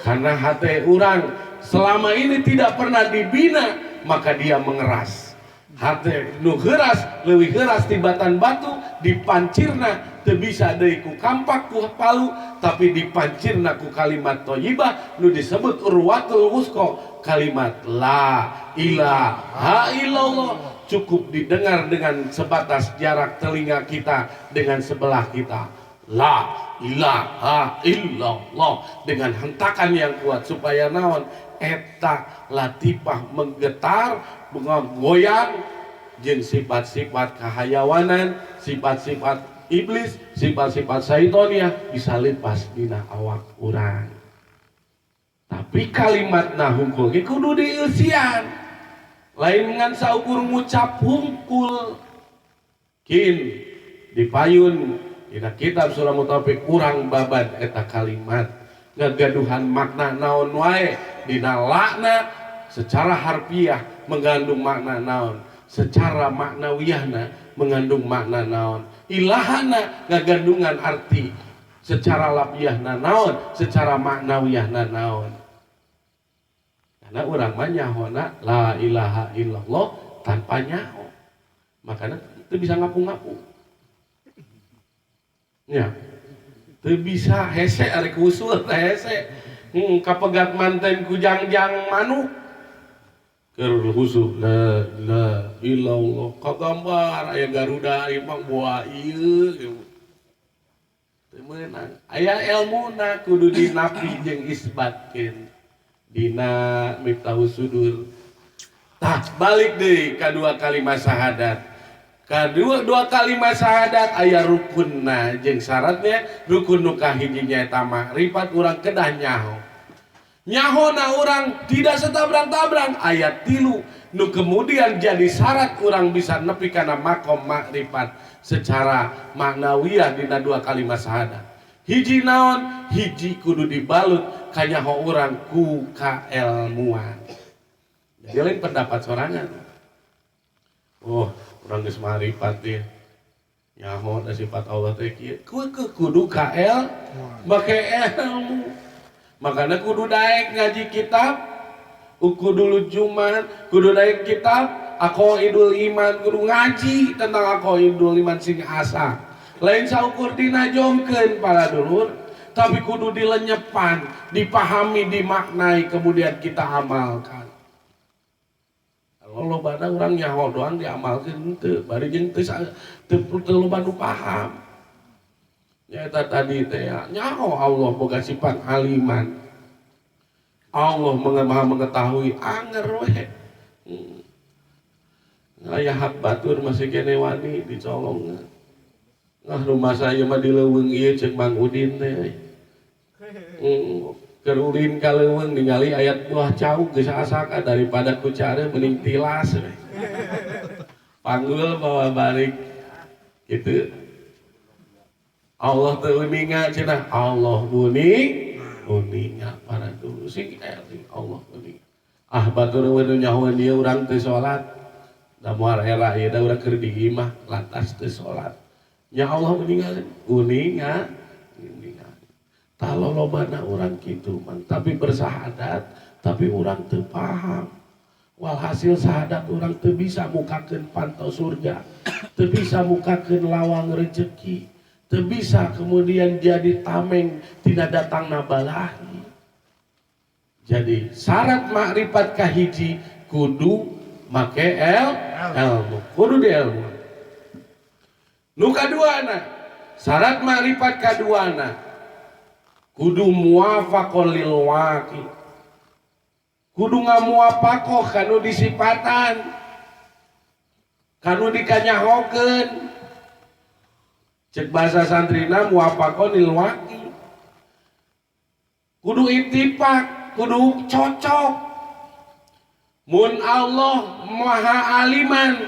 Karena hati orang selama ini tidak pernah dibina, maka dia mengeras. Hati nu geras leuwih geras tibatan batu, dipancirna teu bisa deui ku kampak ku palu, tapi dipancirna ku kalimat thayyibah nu disebut urwatul wusqa, kalimat la ilaha illallah. Cukup didengar dengan sebatas jarak telinga kita dengan sebelah kita, la ilaha illallah, dengan hentakan yang kuat supaya naon? Eta latifah menggetar, menggoyang jeung sifat-sifat kehayawanan, sifat-sifat iblis, sifat-sifat saitonia bisa lepas dina awak urang. Tapi kalimat hungkul ge kudu dieusian, lain ngan saukur ngucap hungkul. Kin dipayun dina kitab Surah Mutaffif kurang babad eta kalimat ngagaduhan makna naon wae. Dina lakna secara harfiah mengandung makna naon, secara maknawiyahna mengandung makna naon, ilahana ngagandungan arti secara lafiyahna naon, secara maknawiyahna naon. Karena urang mah nyahona la ilaha illallah tanpa nyaho, makanya itu bisa ngapu-ngapu ya, itu bisa hese ari kusul teh hese kapegat manten ku jangjang manuk keur husu la ilallah kagambar aya garuda ieu mah buah ieu teu meunang. Aya elmuna kudu dinafi jeung isbatkeun dina Miftahus Sudur. Tah balik deui ka dua kalimat syahadat. Dua kalimat syahadat aya rukunna jeung syaratnya. Rukun nu kahiji nyaeta makrifat, urang kedah nyaho. Nyahona urang tidak setabrang-tabrang ayat 3 nu kemudian jadi syarat urang bisa nepi kana makom makrifat secara maknawiyah dina dua kalimat syahadat. Hiji naon? Hiji kudu dibalut ka nyaho urang ku kaelmuan. Jadi lain pendapat sorangan. Oh, urang geus makrifat teh nyaho da sifat Allah teh kieu. Kudu kael make ilmu. Makanya kudu daek ngaji kitab, kudu Jumat, kudu daek kitab, Aqaidul Iman, kudu ngaji tentang Aqaidul Iman sing asa. Lain saukur dinajongkeun para dulur, tapi kudu dilenyepan, dipahami, dimaknai, kemudian kita amalkan. Kalau lobana orang nyaho doang diamalkan teu, bari jeung teu loba nu paham. Nyata tadi teh nyaho Allah boga sifat aliman. Allah maha mengetahui anger we. Aya hak batur masih kene wani dicolong. Ngah rumah saya mah dileuweung ieu ceuk Mang Udin teh. Keur ulin ka leuweung ningali ayat buah cauk geus asaka daripada ku care mending tilas we. Panggul bawa balik gitu. Allah teu uninga cenah Allah uninga para dulu sing eling Allah uninga. Ah batur we nu nyahoeun ieu urang teu salat. Da moal era ieu da urang keur di imah lantas teu salat. Ya Allah uninga. Kalau lobana orang gitu man, tapi bersahadat, tapi orang teu paham. Walhasil sahadat orang teu bisa mukakeun pantau surga, teu bisa mukakeun lawang rezeki, teu bisa kemudian jadi tameng tidak datang nabalahi. Jadi syarat makrifat kahiji kudu make ilmu, kudu di ilmu. Nu kaduana, syarat makrifat kaduana kudu muwafaqon lil waqi, kudu ngamuwafaqoh kanu disipatan, kanu dikanyahokeun. Cek bahasa santrina muwafaqon lil waqi, kudu ittifaq, kudu cocok. Mun Allah maha aliman,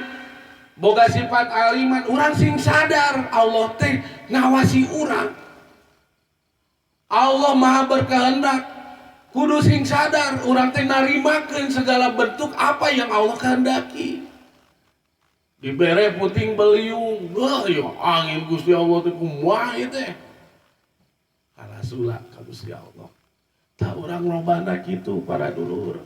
boga sifat aliman, urang sing sadar Allah teh ngawasi urang. Allah maha berkehendak, kudu sing sadar urang teh narimakeun segala bentuk apa yang Allah kehendaki. Dibere puting beliung, ya angin Gusti Allah teh kumaha ieu teh. Kalasula ka Gusti Allah. Tah urang lobana kitu para dulur.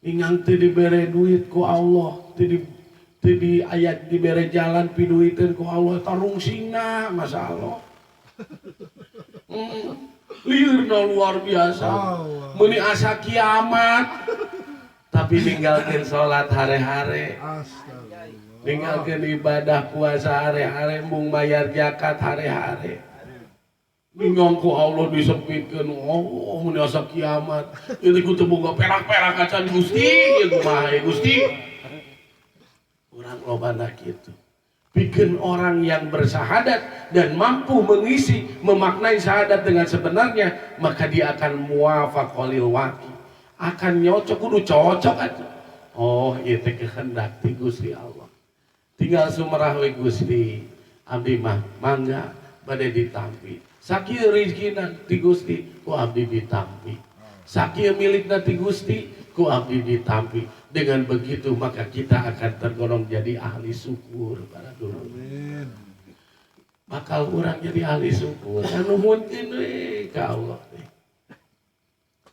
Ingang teu dibere duit ku Allah, teu di ayat dibere jalan piduiteun ku Allah tarungsingna masalah. Liurna luar biasa, meni asa kiamat, tapi ninggalkeun salat hare-hare, ninggalkeun ibadah puasa hare-hare, mung bayar zakat hare-hare. Bingong ku Allah disempitkeun, oh meni asa kiamat, ieu ku teu boga perak-perak acan Gusti, ieu kumaha Gusti. Urang lobana kitu. Bikin orang yang bersahadat dan mampu mengisi, memaknai syahadat dengan sebenarnya, maka dia akan muwafaqah lil waqi, akan nyocok, kudu cocok aja. Oh ieu teh kehendak ti Gusti Allah. Tinggal sumerah we Gusti, abdi mah mangga bade ditampi. Sakieu rezekina ti Gusti, ku abdi ditampi. Sakieu milikna ti Gusti, ku abdi ditampi. Dengan begitu maka kita akan tergolong jadi ahli syukur para dulur. Bakal orang jadi ahli syukur anu nuhunkeun we ka Allah teh.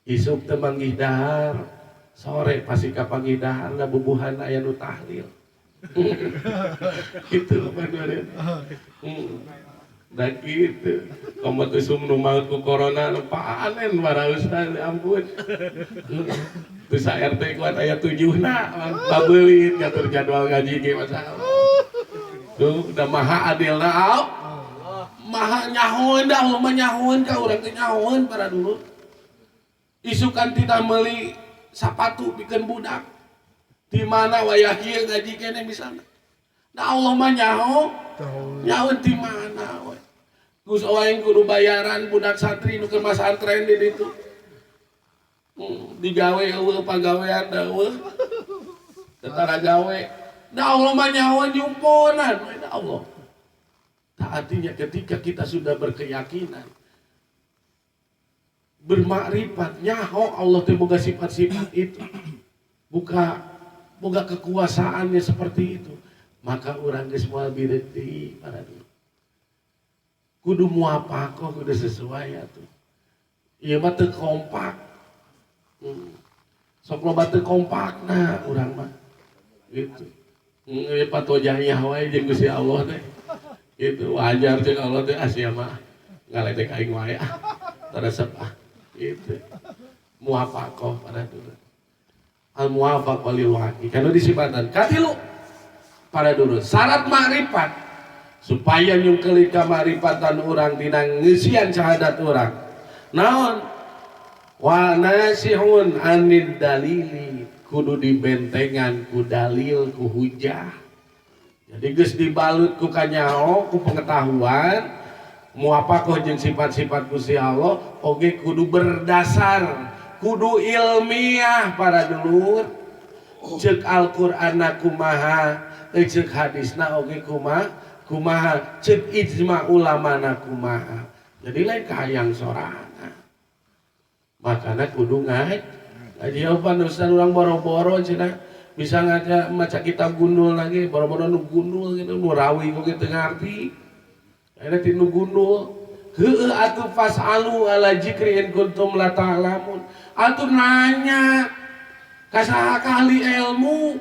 Isuk teu manggih dahar, sore pasti ka panggih dahar da bubuhan aya nu tahlil. Kitu panureun. Da kitu. Komo teu sum nu maut ku corona panen para ustaz ampun. Terus RT kuat ayat 7-na babeulin ngatur jadwal ngaji ge masalah. Tuh udah maha adilna Allah. Maha nyahoeun da Allah mah nyahoeun ka urang teh nyahoeun para dulur. Isukan tidak meuli sapatu pikeun budak. Di mana wayah kieu ngaji kene misalna. Da Allah mah nyahoeun di mana we. Gus aing kudu bayaran budak santri nu keur masantren di ditu. Digawe eueuh pagawean da eueuh tetara gawe da Allah mah nyawa nyumponan da Allah. Artinya ketika kita sudah berkeyakinan bermakrifat nyaho Allah teh boga sifat-sifat itu, boga kekuasaannya seperti itu, maka urang geus moal bireuti para dulur. kudu muafakoh kudu sesuai atuh. Ieu mah teu kompak. Sok loba teu kompakna urang mah. Gitu. Ieu patojahnya wae jeung Gusti Allah teh. Gitu wajar jeung Allah teh sia mah ngaledek aing wae ah. Teresep ah. Gitu. Muafakoh pada dulur. Al muwafaq walil waqi. Kana disebatan katilu para dulur. Syarat makrifat supaya nyungkeuli ka makrifatan urang dina ngeusian syahadat urang. Naon? Wa nasihun anid dalili kudu dibentengan ku dalil ku hujah. Jadi geus dibalut ku kanyaho ku pengetahuan muafakoh jeung sifat-sifat Gusti Allah oge kudu berdasar kudu ilmiah para dulur. Ceuk Al-Qur'anna kumaha ceuk hadisna oge kumaha ceuk ijma ulamana kumaha. Jadi lain kahayang sorangan. Makanya kudu ngaji opan ustaz urang boro-boro cenah bisa ngaca maca kitab gundul lagi boro-boro nu gundul gitu nu rawi kok teu ngarti aya ti nu gundul heueuh atuh fasalu ala zikri in kuntum la ta'lamun atuh nanya ka saha ahli ilmu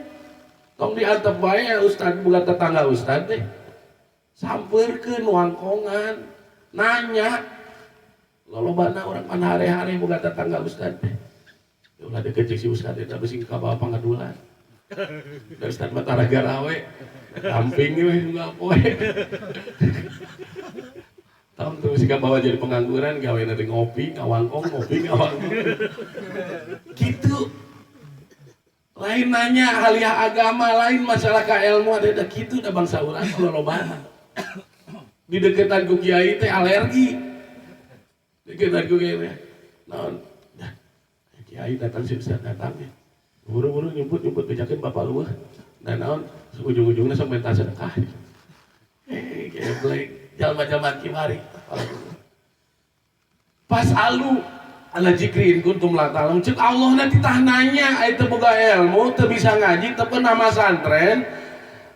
tong diantep bae ustaz bulan tetangga ustaz teh sampeurkeun wangkongan nanya lolobana orang pan hari-hari boga tetangga ustad teh. Ya ulah deket si ustad eta beusi ka bawa pangadulan. Da ustad mah tara garawe. Kamping we enggak poe. Tahun tuh si ka bawa jadi pengangguran gawe nanti ngopi, ngawangkong, ngopi, ngawangkong. Gitu. Lain nanya haliah agama, lain masalah ka ilmu ada kitu da bangsa urang lolobana. Di deketan ku kiai teh alergi. Deketan ku kiai naon kiai datang sih bisa datang ya buru-buru nyumput bejakeun bapak lueuh dan naon ujung-ujungna sok minta sedekah geblek jalma-jalma kimari pas alu ala zikrin kuntum la ta'lamun ceuk Allah nanti tah nanya aya teu boga ilmu teu bisa ngaji teu pernah masantren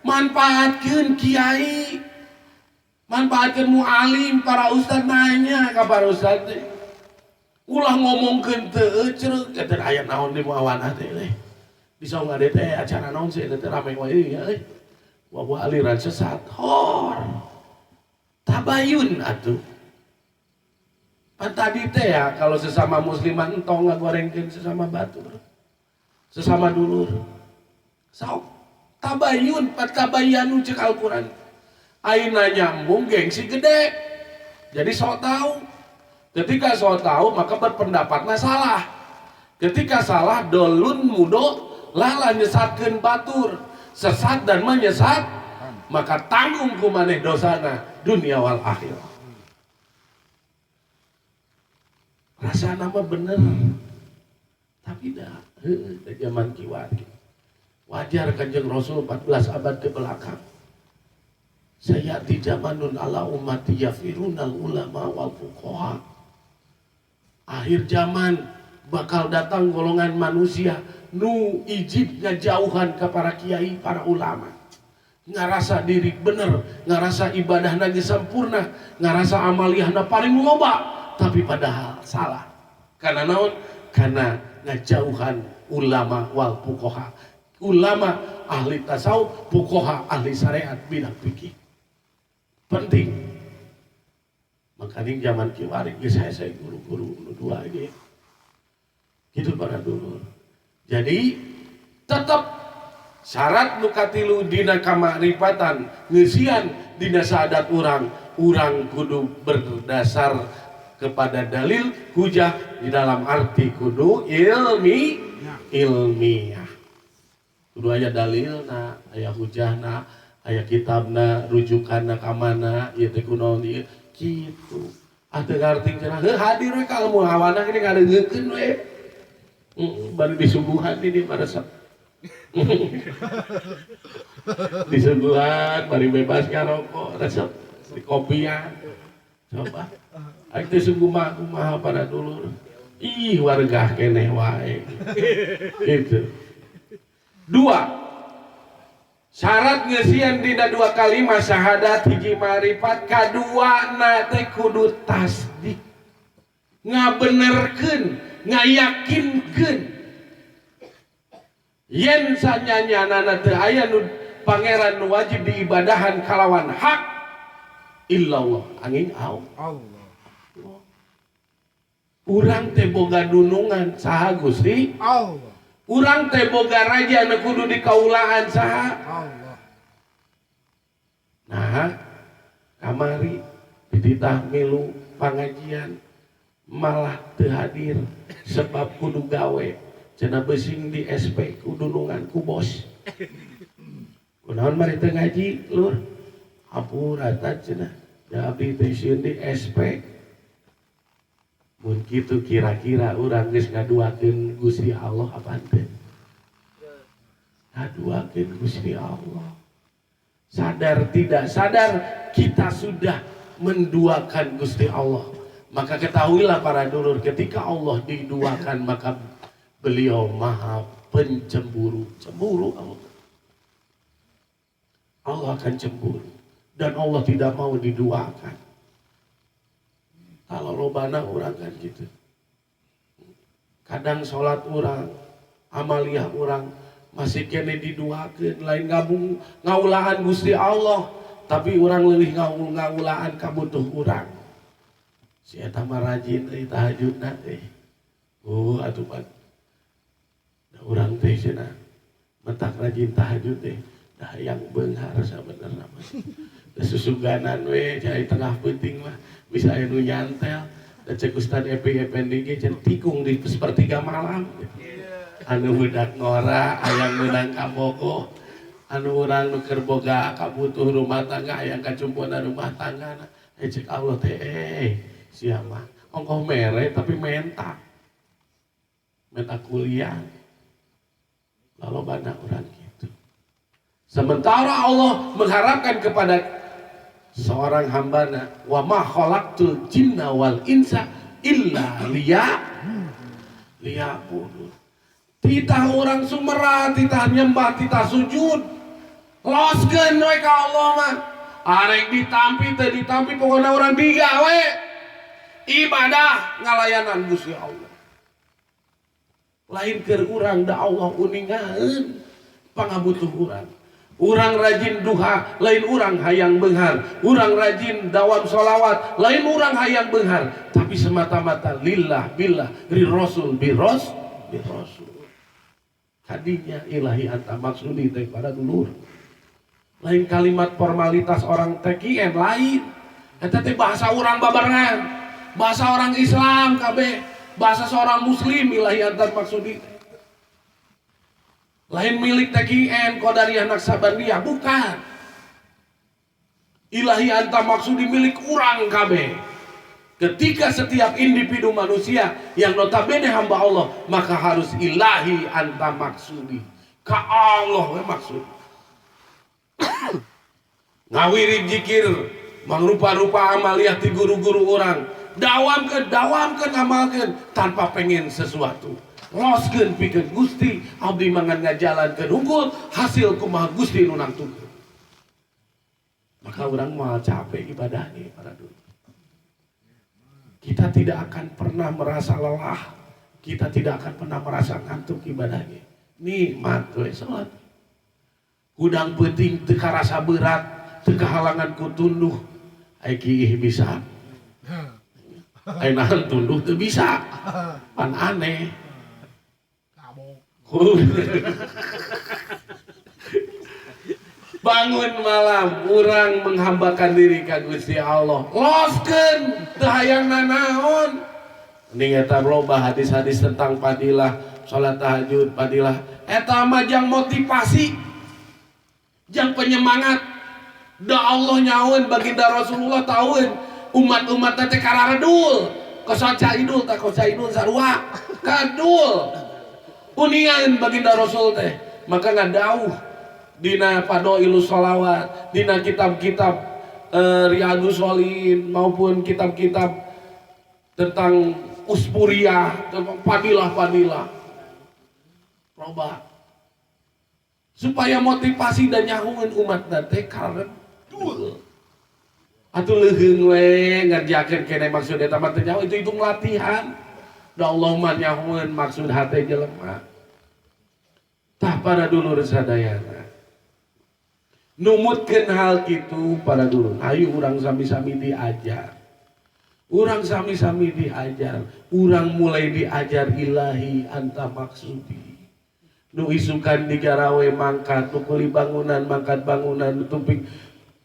manfaatkeun kiai manfaatkan mu'alim para ustad nanya ka para ustad teh ulah ngomongkeun teu ceureuh eta aya naon di muawanah teh bisa ngade teh acara naon sih teh rame wae ya wa aliran sesat hor tabayun atuh pan tadi teh ya kalau sesama musliman entong ngagorengkeun sesama batur sesama dulur sok tabayun pat tabayanu ceuk Al-Qur'an aina nyambung gengsi gede jadi sok tahu ketika sok tahu maka berpendapatnya salah ketika salah dolun mudo lala nyesatkeun batur sesat dan menyesat maka tanggung ku maneh dosana dunia wal akhirah rasana mah bener tapi dah zaman kiwari wajar Kanjeng Rasul 14 abad ke belakang saya di zamanun ala ummati yafirunal ulama wal fuqaha. Akhir zaman bakal datang golongan manusia nu ijib ngajauhan ke para kiai, para ulama. Ngarasa diri bener, ngarasa ibadahna geus sampurna, ngarasa amaliyahna paling loba, tapi padahal salah. Karena naon? Karena ngajauhan ulama wal fuqaha. Ulama ahli tasawuf, fuqaha ahli syariat bidang fikih. Penting. Makanya zaman kiwari saya guru-guru dua ini. Gitu para dulu. Jadi tetap syarat nukatilu dina kamakrifatan ngeusian dina saadat urang kudu berdasar kepada dalil hujah di dalam arti kudu ilmiah. Kudu aya dalilna, aya hujahna, aya kitabna, rujukanna ka mana, ieu teh kunaon ieu kitu. Atuh ngarting cenah hadir we ka ilmu hawana gini ngadeungkeun we. Bari disuguhan di maresep. Disuguhan bari bebas ngarokok, resep di kopian. Coba. Aing teh sungguh kumaha pada dulur. Ih warga keneh wae. Gitu. 2. Syarat ngeusian dina 2 kalimat syahadat hiji ma'rifat kadua na teh kudu tasdik ngabenerkeun ngayakinkeun yen sanyanyanana teu aya nu pangeran nu wajib diibadahan kalawan hak illallah angin Allah. Urang teh boga dunungan saha Gusti Allah. Urang teh boga raja anu kudu dikaulaan saha Allah. Nah, kamari dititah milu pangajian malah teu hadir sebab kudu gawe cenah besing di SP kudu nungan ku bos. Kunaon mari teu ngaji lur? Hampuratan cenah. Da abdi teh sieun di SP. Mun kitu kira-kira urang geus ngaduakeun Gusti Allah apa henteu? Ngaduakeun Gusti Allah. Sadar tidak sadar kita sudah menduakan Gusti Allah. Maka ketahuilah para dulur ketika Allah diduakan maka beliau maha pencemburu. Cemburu Allah. Allah akan cemburu dan Allah tidak mau diduakan. Kalau lobana orang kan gitu. Kadang sholat orang, amaliyah orang masih kene diduakeun lain gabung ngaulaan Gusti Allah, tapi orang leuwih ngaulaan kabutuh urang. Si eta mah rajin euy tahajudna teh. Atuh pan. Da urang teh cenah mentak rajin tahajud teh da hayang beunghar sabenerna mah. Da susuganan we cai tengah peuting mah bisa aya nu nyantel. Da cek Ustad Epi Effendi ge cenah tikung di sepertiga malam. Anu budak ngora hayang meunang kabogoh. Anu urang nu keur boga kabutuh rumah tangga hayang kacumpunan rumah tanggana. Cek Allah teh sia mah ongkoh mere tapi mentak kuliah lalu banyak orang gitu. Sementara Allah mengharapkan kepada seorang hambana wa ma khalaqtul jinna wal insa illa liya'budun. Titah orang sumera, titah nyembah, titah sujud loskeun we ka Allah mah arek ditampi teu ditampi pokona orang digawe ibadah ngalayanan Gusti Allah. Lain keur urang da Allah uningaeun pangabutuh urang. Urang rajin duha, lain urang hayang beunghar. Urang rajin dawam sholawat, lain urang hayang beunghar. Tapi semata-mata lillah billah ri rasul bi rasul. Kadinya ilahi anta maksudi teh para dulur. Lain kalimat formalitas orang TKN lain. Eta teh bahasa urang babarengan. Bahasa orang Islam kabeh, bahasa seorang muslim ilahi antar maksudi. Lain milik TKN Qadariyah Naksabandiyah bukan. Ilahi antar maksudi milik urang kabeh. Ketika setiap individu manusia yang notabene hamba Allah, maka harus ilahi antar maksudi. Ka Allah we maksud. Ngawiri zikir mangrupa-rupa amaliyah ti guru-guru orang. Dawamkeun amalkeun tanpa pengen sesuatu. Loskeun pikeun Gusti, abdi mangan ngajalankeun unggul hasil kumaha Gusti nu nangtukeun. Maka urang moal capek ibadahnya para dulu. Kita tidak akan pernah merasa lelah, kita tidak akan pernah merasa ngantuk ibadahnya. Nikmat we salat. Udang peuting teu karasa berat, teu kahalangan ku tunduh. Ai kiih bisa. Ainahan tunduh tuh bisa pan aneh bangun malam urang menghambakan diri ka Gusti Allah loskeun teu hayang nanaon ning eta loba hadis-hadis tentang fadilah salat tahajud fadilah eta mah jang motivasi jang penyemangat da Allah nyaun baginda Rasulullah tahuin umat-umat teh kararedul kosaca idul tak kosaca idul sarua kadul uningan baginda Rasul teh maka ngadauh dina Fadailus Sholawat dina kitab-kitab Riyadus Sholihin maupun kitab-kitab tentang Uspuriyah tentang fadilah loba supaya motivasi dan nyahungan umat nanti karena atuh leuheung we ngerjakeun kene maksud eta mah teh nyaho itu latihan. Da Allah mah nyahungan maksud hate jelema. Tah para dulur sadayana. Numutkeun hal kitu para dulur. Ayo urang sami-sami diajar. Urang sami-sami diajar. Urang mulai diajar ilahi anta maksudi. Nu isukan digarawe mangkat, nu kuli bangunan mangkat bangunan, nu tumpik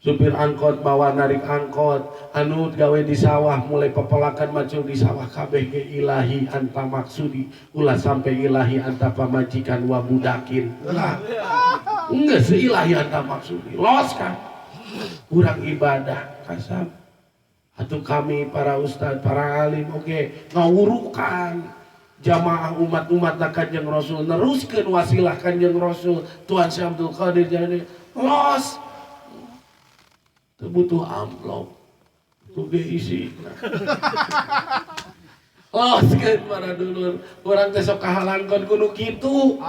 supir angkot bawa narik angkot, anu gawe di sawah mulai pepelakan maju di sawah kabeh ge ilahi anta maksudi, ulah sampai ilahi anta pamajikan wa budakin. Ulah. Enggak seilahi anta maksudi. Los kan. Urang ibadah kasab. Atuh kami para ustad, para alim oke ngawurukan jamaah umat-umat Kanjeng Rasul neruskeun wasilah Kanjeng Rasul Tuan Syekh Abdul Qadir jadi los teu butuh amplop tuh ge isi loskeun para dulur urang teh sok kahalangkeun kudu kitu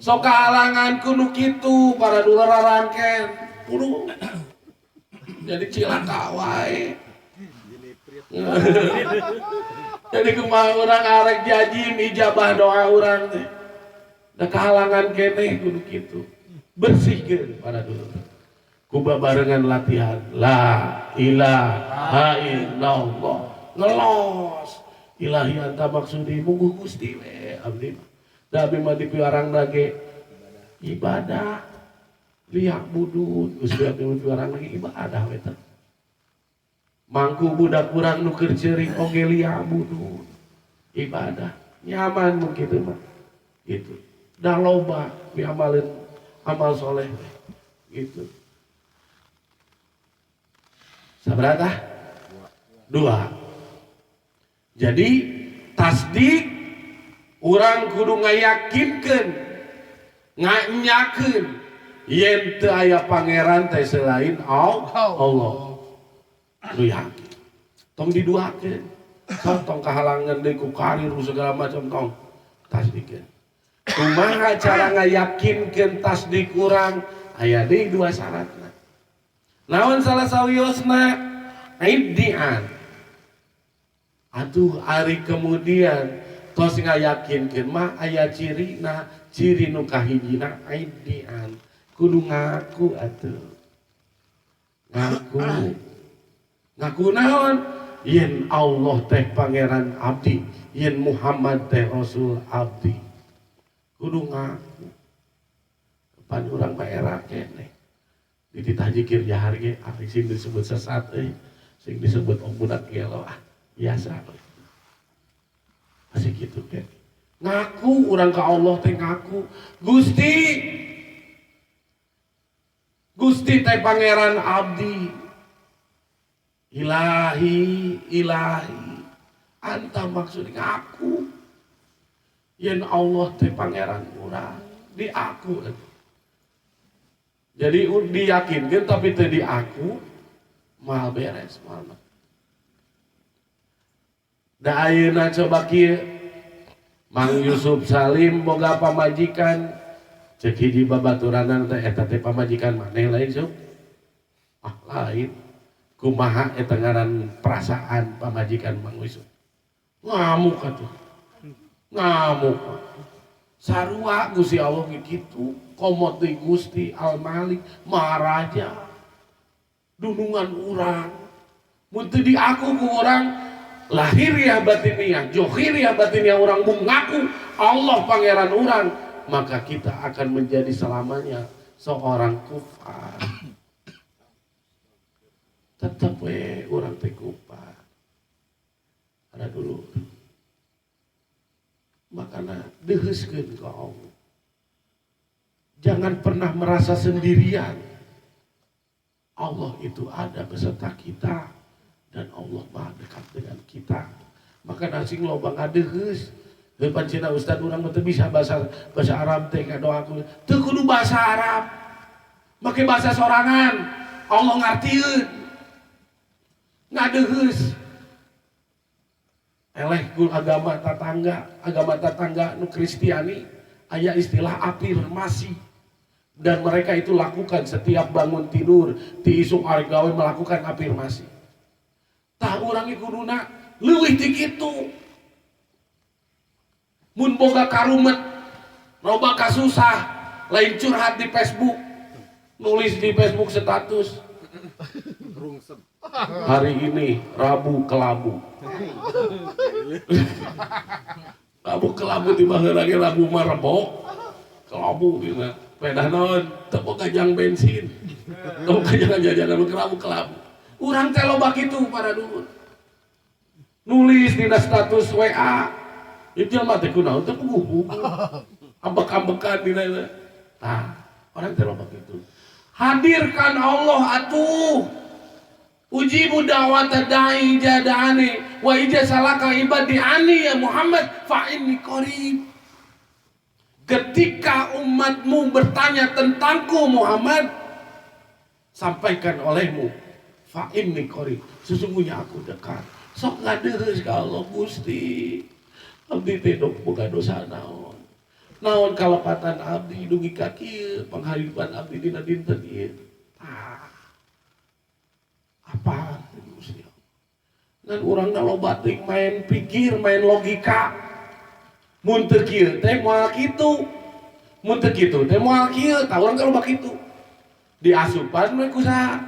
sok kahalangan kudu kitu para dulur rarangkeun kudu jadi cilaka wae jadi kumaha urang arek jajim ijabah doa urang teh. Da kahalangan keneh kudu kitu. Bersihkeun para dulur. Kubabarengan latihan la ilaha illallah. Ngelos. Ilahi anta maksudi mungguh Gusti we abdi. Da abdi mah dipiarangna ge ibadah. Liak budut, Gusti abdi dipiarangna ge ibadah we teh. Mangku budak kurang nuker ceuring oge lia budut ibadah nyaman begitu mah gitu dah loba diamalin amal soleh gitu saberapa? 2 jadi tasdik urang kudu ngayakinkeun nganyakeun yen teu aya pangeran teh selain Allah. Lu yakin tong diduakeun tong kahalangan deui ku karir segala macam tong tasdikeun kumaha cara ngayakinkeun tasdik urang aya deui 2 syaratna naon salah sawiosna iddian atuh ari kemudian tos ngayakinkeun mah aya cirina ciri nu kahijina iddian kudu ngaku atuh ngaku naon yen Allah teh pangeran abdi yen Muhammad teh Rasul abdi kudu ngaku pan urang mah era keneh di ditajikir jahar ge ari sing disebut sesat sing disebut budak gelo biasa masih gitu kan ngaku urang ka Allah teh ngaku Gusti teh pangeran abdi ilahi anta maksud ngaku yen Allah teh pangeran urang di aku jadi diyakinkan tapi teu di aku mal beres mal da ayeuna coba kieu Mang Yusuf Salim boga pamajikan cek hiji babaturanna teh eta teh pamajikan maneh lain Sob lain kumaha eta ngaran perasaan pamajikan Mang Yusuf ngamuk atuh ngamuk sarua Gusti Allah kitu komot deui Gusti Al Malik Maharaja dunungan urang mun teu diaku ku urang lahiriah batiniah johiriah batiniah urang mengaku Allah pangeran urang maka kita akan menjadi selamanya seorang kufar tetap we orang teh kufar ada dulu makanya deheuskeun ka Allah jangan pernah merasa sendirian Allah itu ada beserta kita dan Allah maha dekat dengan kita maka nasing loba ngadeheus depan cina ustad urang teu bisa bahasa Arab teh ngadoakeun teu kudu bahasa Arab make bahasa sorangan Allah ngartieun ngadeheus eleh ku agama tatangga nu Kristiani aya istilah afirmasi Dan mereka itu lakukan setiap bangun tidur, di isuk hari gawe melakukan afirmasi. Tah urang ieu kuduna leuwih ti kitu. Mun boga karumet, loba kasusah, lain curhat di Facebook, nulis di Facebook status. Hari ini Rabu kelabu. Rabu kelabu di baheurage Rabu Marebo. Kelabu gitu. Pedah non, teu kajang bensin. Teu kajang jajanan kelabu. Urang teh loba kitu para dulur. Nulis di status WA. Itu mah teh kunaon teh puguh. Ambek-ambekan dina. Tah, orang teh loba kitu. Hadirkan Allah atuh. Ujibu da'wata da'i jada'ani wa ija salaka ibadi ani ya Muhammad fa inni qarib. Ketika umatmu bertanya tentangku Muhammad, sampaikan olehmu fa inni qarib, sesungguhnya aku dekat. Sok ngadeureuh ka Allah Gusti. Abdi teh boga dosa naon. Naon kalepatan abdi dugi ka kieu pangharipan abdi dina dinten ieu. Apa Gusti? Dan urangna loba teuing main pikir, main logika. Mun teu kieu teh moal kitu. Mun teu kitu teh moal kieu, tah urang loba kitu. Diasupan we ku saha?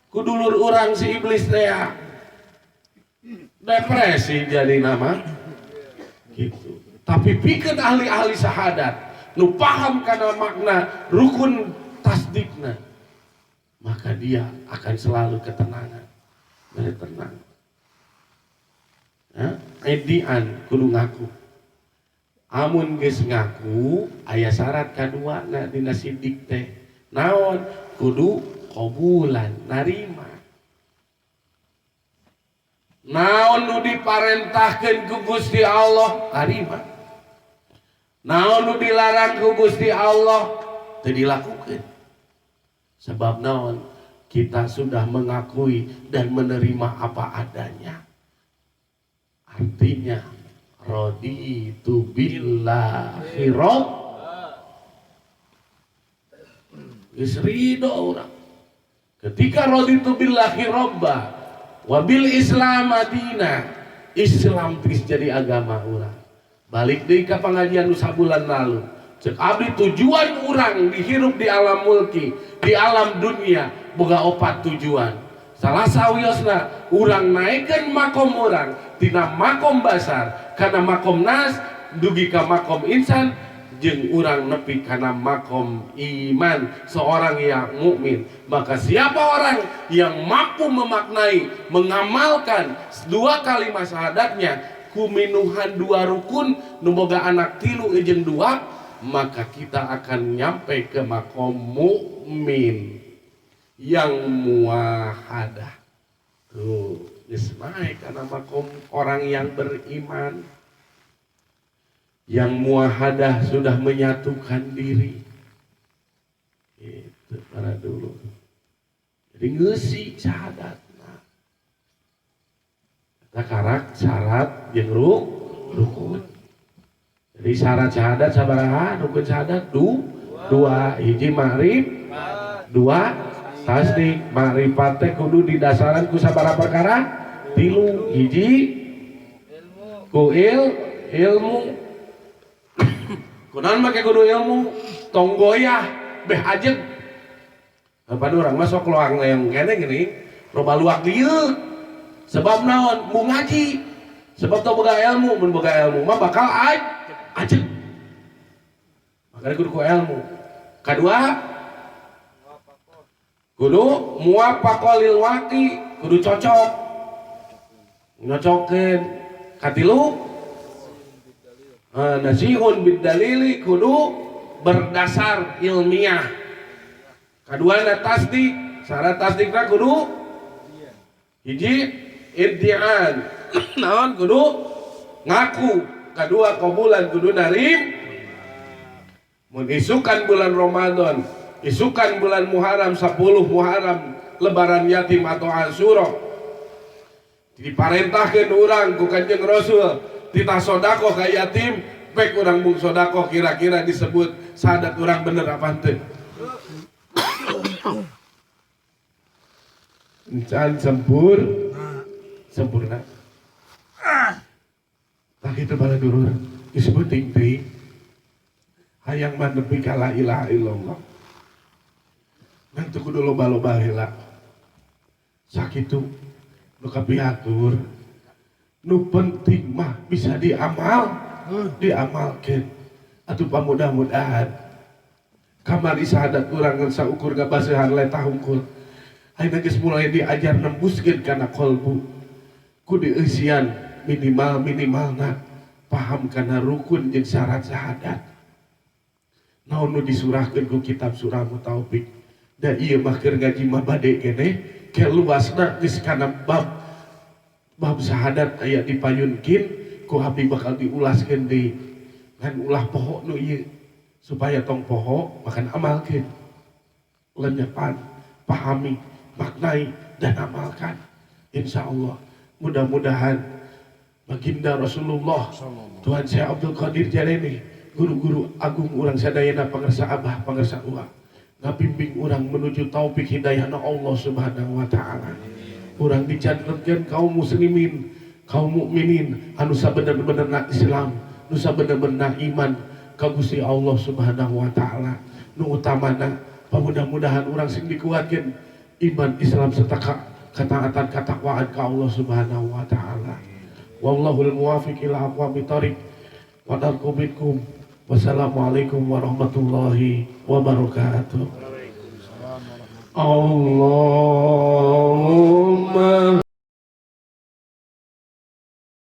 Ku dulur urang si iblis teh ya. Depresi jadi nama gitu. Tapi pikeun ahli-ahli syahadat nu paham kana makna rukun tasdikna, maka dia akan selalu ketenangan. Mere tenang. Ya, edian kudu ngaku. Amun geus ngaku aya syarat kaduana dina sidik teh. Naon? Kudu qabulan, narima. Naon nu diparentahkeun ku Gusti Allah, narima. Naon nu dilarang ku Gusti Allah, teu dilakukeun. Sebab naon? Kita sudah mengakui dan menerima apa adanya. Artinya raditu billahi rabb. Geus ridho urang. Ketika raditu billahi rabba wa bil islam madina, Islam geus jadi agama urang. Balik deui ka pengajian nu sabulan lalu. Cek abdi tujuan urang dihirup di alam mulki, di alam dunia boga opat tujuan. Salah sawiosna urang naikkeun makom urang tina makom basar kana makom nas dugi ka makom insan jeung urang nepi kana makom iman seorang yang mukmin. Maka siapa orang yang mampu memaknai, mengamalkan dua kalimat syahadatnya kuminuhan dua rukun nu boga anak tilu jeung dua, maka kita akan nyampe ke makom mukmin yang muahadah. Tuh, geus naik kana makom orang yang beriman. Yang muahadah sudah menyatukan diri. Itu para dulu. Jadi ngeusi syahadat. Kita karak syarat jeung rukun. Jadi syarat syahadat sabaraha? Rukun syahadat dua. Hiji ma'rif, dua tasdik. Ma'rifat teh kudu didasaran ku sabaraha perkara? Tilu. Hiji ku ilmu. Kunaon make kudu ilmu? Tonggoyah beh ajeg. Apa urang masuk loang yang kene gini, loba luak dieu. Sebab naon? Mu ngaji. Sebab teu boga ilmu, mun boga ilmu mah bakal ajeg. Makanya kudu ku ilmu. Kadua, kudu muwafaqah lil waqi, kudu cocok. Nyocokeun. Katilu, nasihun bid dalili, kudu berdasar ilmiah. Kedua na tasdik, syarat tasdikna kudu hiji iddian, naon kudu ngaku. Kedua qabulan kudu narim. Mun isukan bulan Ramadan, isukan bulan Muharram 10 Muharram, lebaran yatim atau Asyura, diparentahkeun urang ku Kanjeng Rasul tita sodako ka yatim, pek urang mung sodako kira-kira disebut syahadat urang bener apa henteu? encan sempurna tak itu bala dulur disebut ting-ting hayang mandepi ka la ilaha illallah ngan teu kudu loba-loba heula sakitu nu kapiatur nu penting mah bisa diamalkeun atuh pamudah-mudahan kamari sahadat urang ngan saukur gabasehan letah hungkul ayeuna geus mulai diajar nembuskeun kana qalbu ku dieusian minimalna paham kana rukun jeung syarat syahadat naon nu disurahkeun ku kitab surah Mutaufik da ieu mah keur ngaji mah bade keneh ke luasna geus kana bab syahadat aya dipayunkeun ku abdi bakal diulaskeun deui ngan ulah poho nu ieu supaya tong poho makan amalkeun lenyepan pahami maknai dan amalkan insyaallah mudah-mudahan baginda Rasulullah Tuhan Syekh Abdul Qadir Jaleni guru-guru agung urang sadayana pangarsa abah pangarsa uang ngabimbing urang menuju taufik hidayahna Allah Subhanahu wa taala. Urang dicantenkeun kaum muslimin, kaum mukminin anu sabener-benerna Islam, nu sabener-benerna iman ka Gusti Allah Subhanahu wa taala. Nu utamana mudah-mudahan urang sing dikuatkeun iman Islam serta ketaatan katakwaan ka Allah Subhanahu wa taala. Wallahul muwaffiq ila aqwamit thoriq. Wa narqubikum. Wassalamualaikum warahmatullahi wabarakatuh. Allah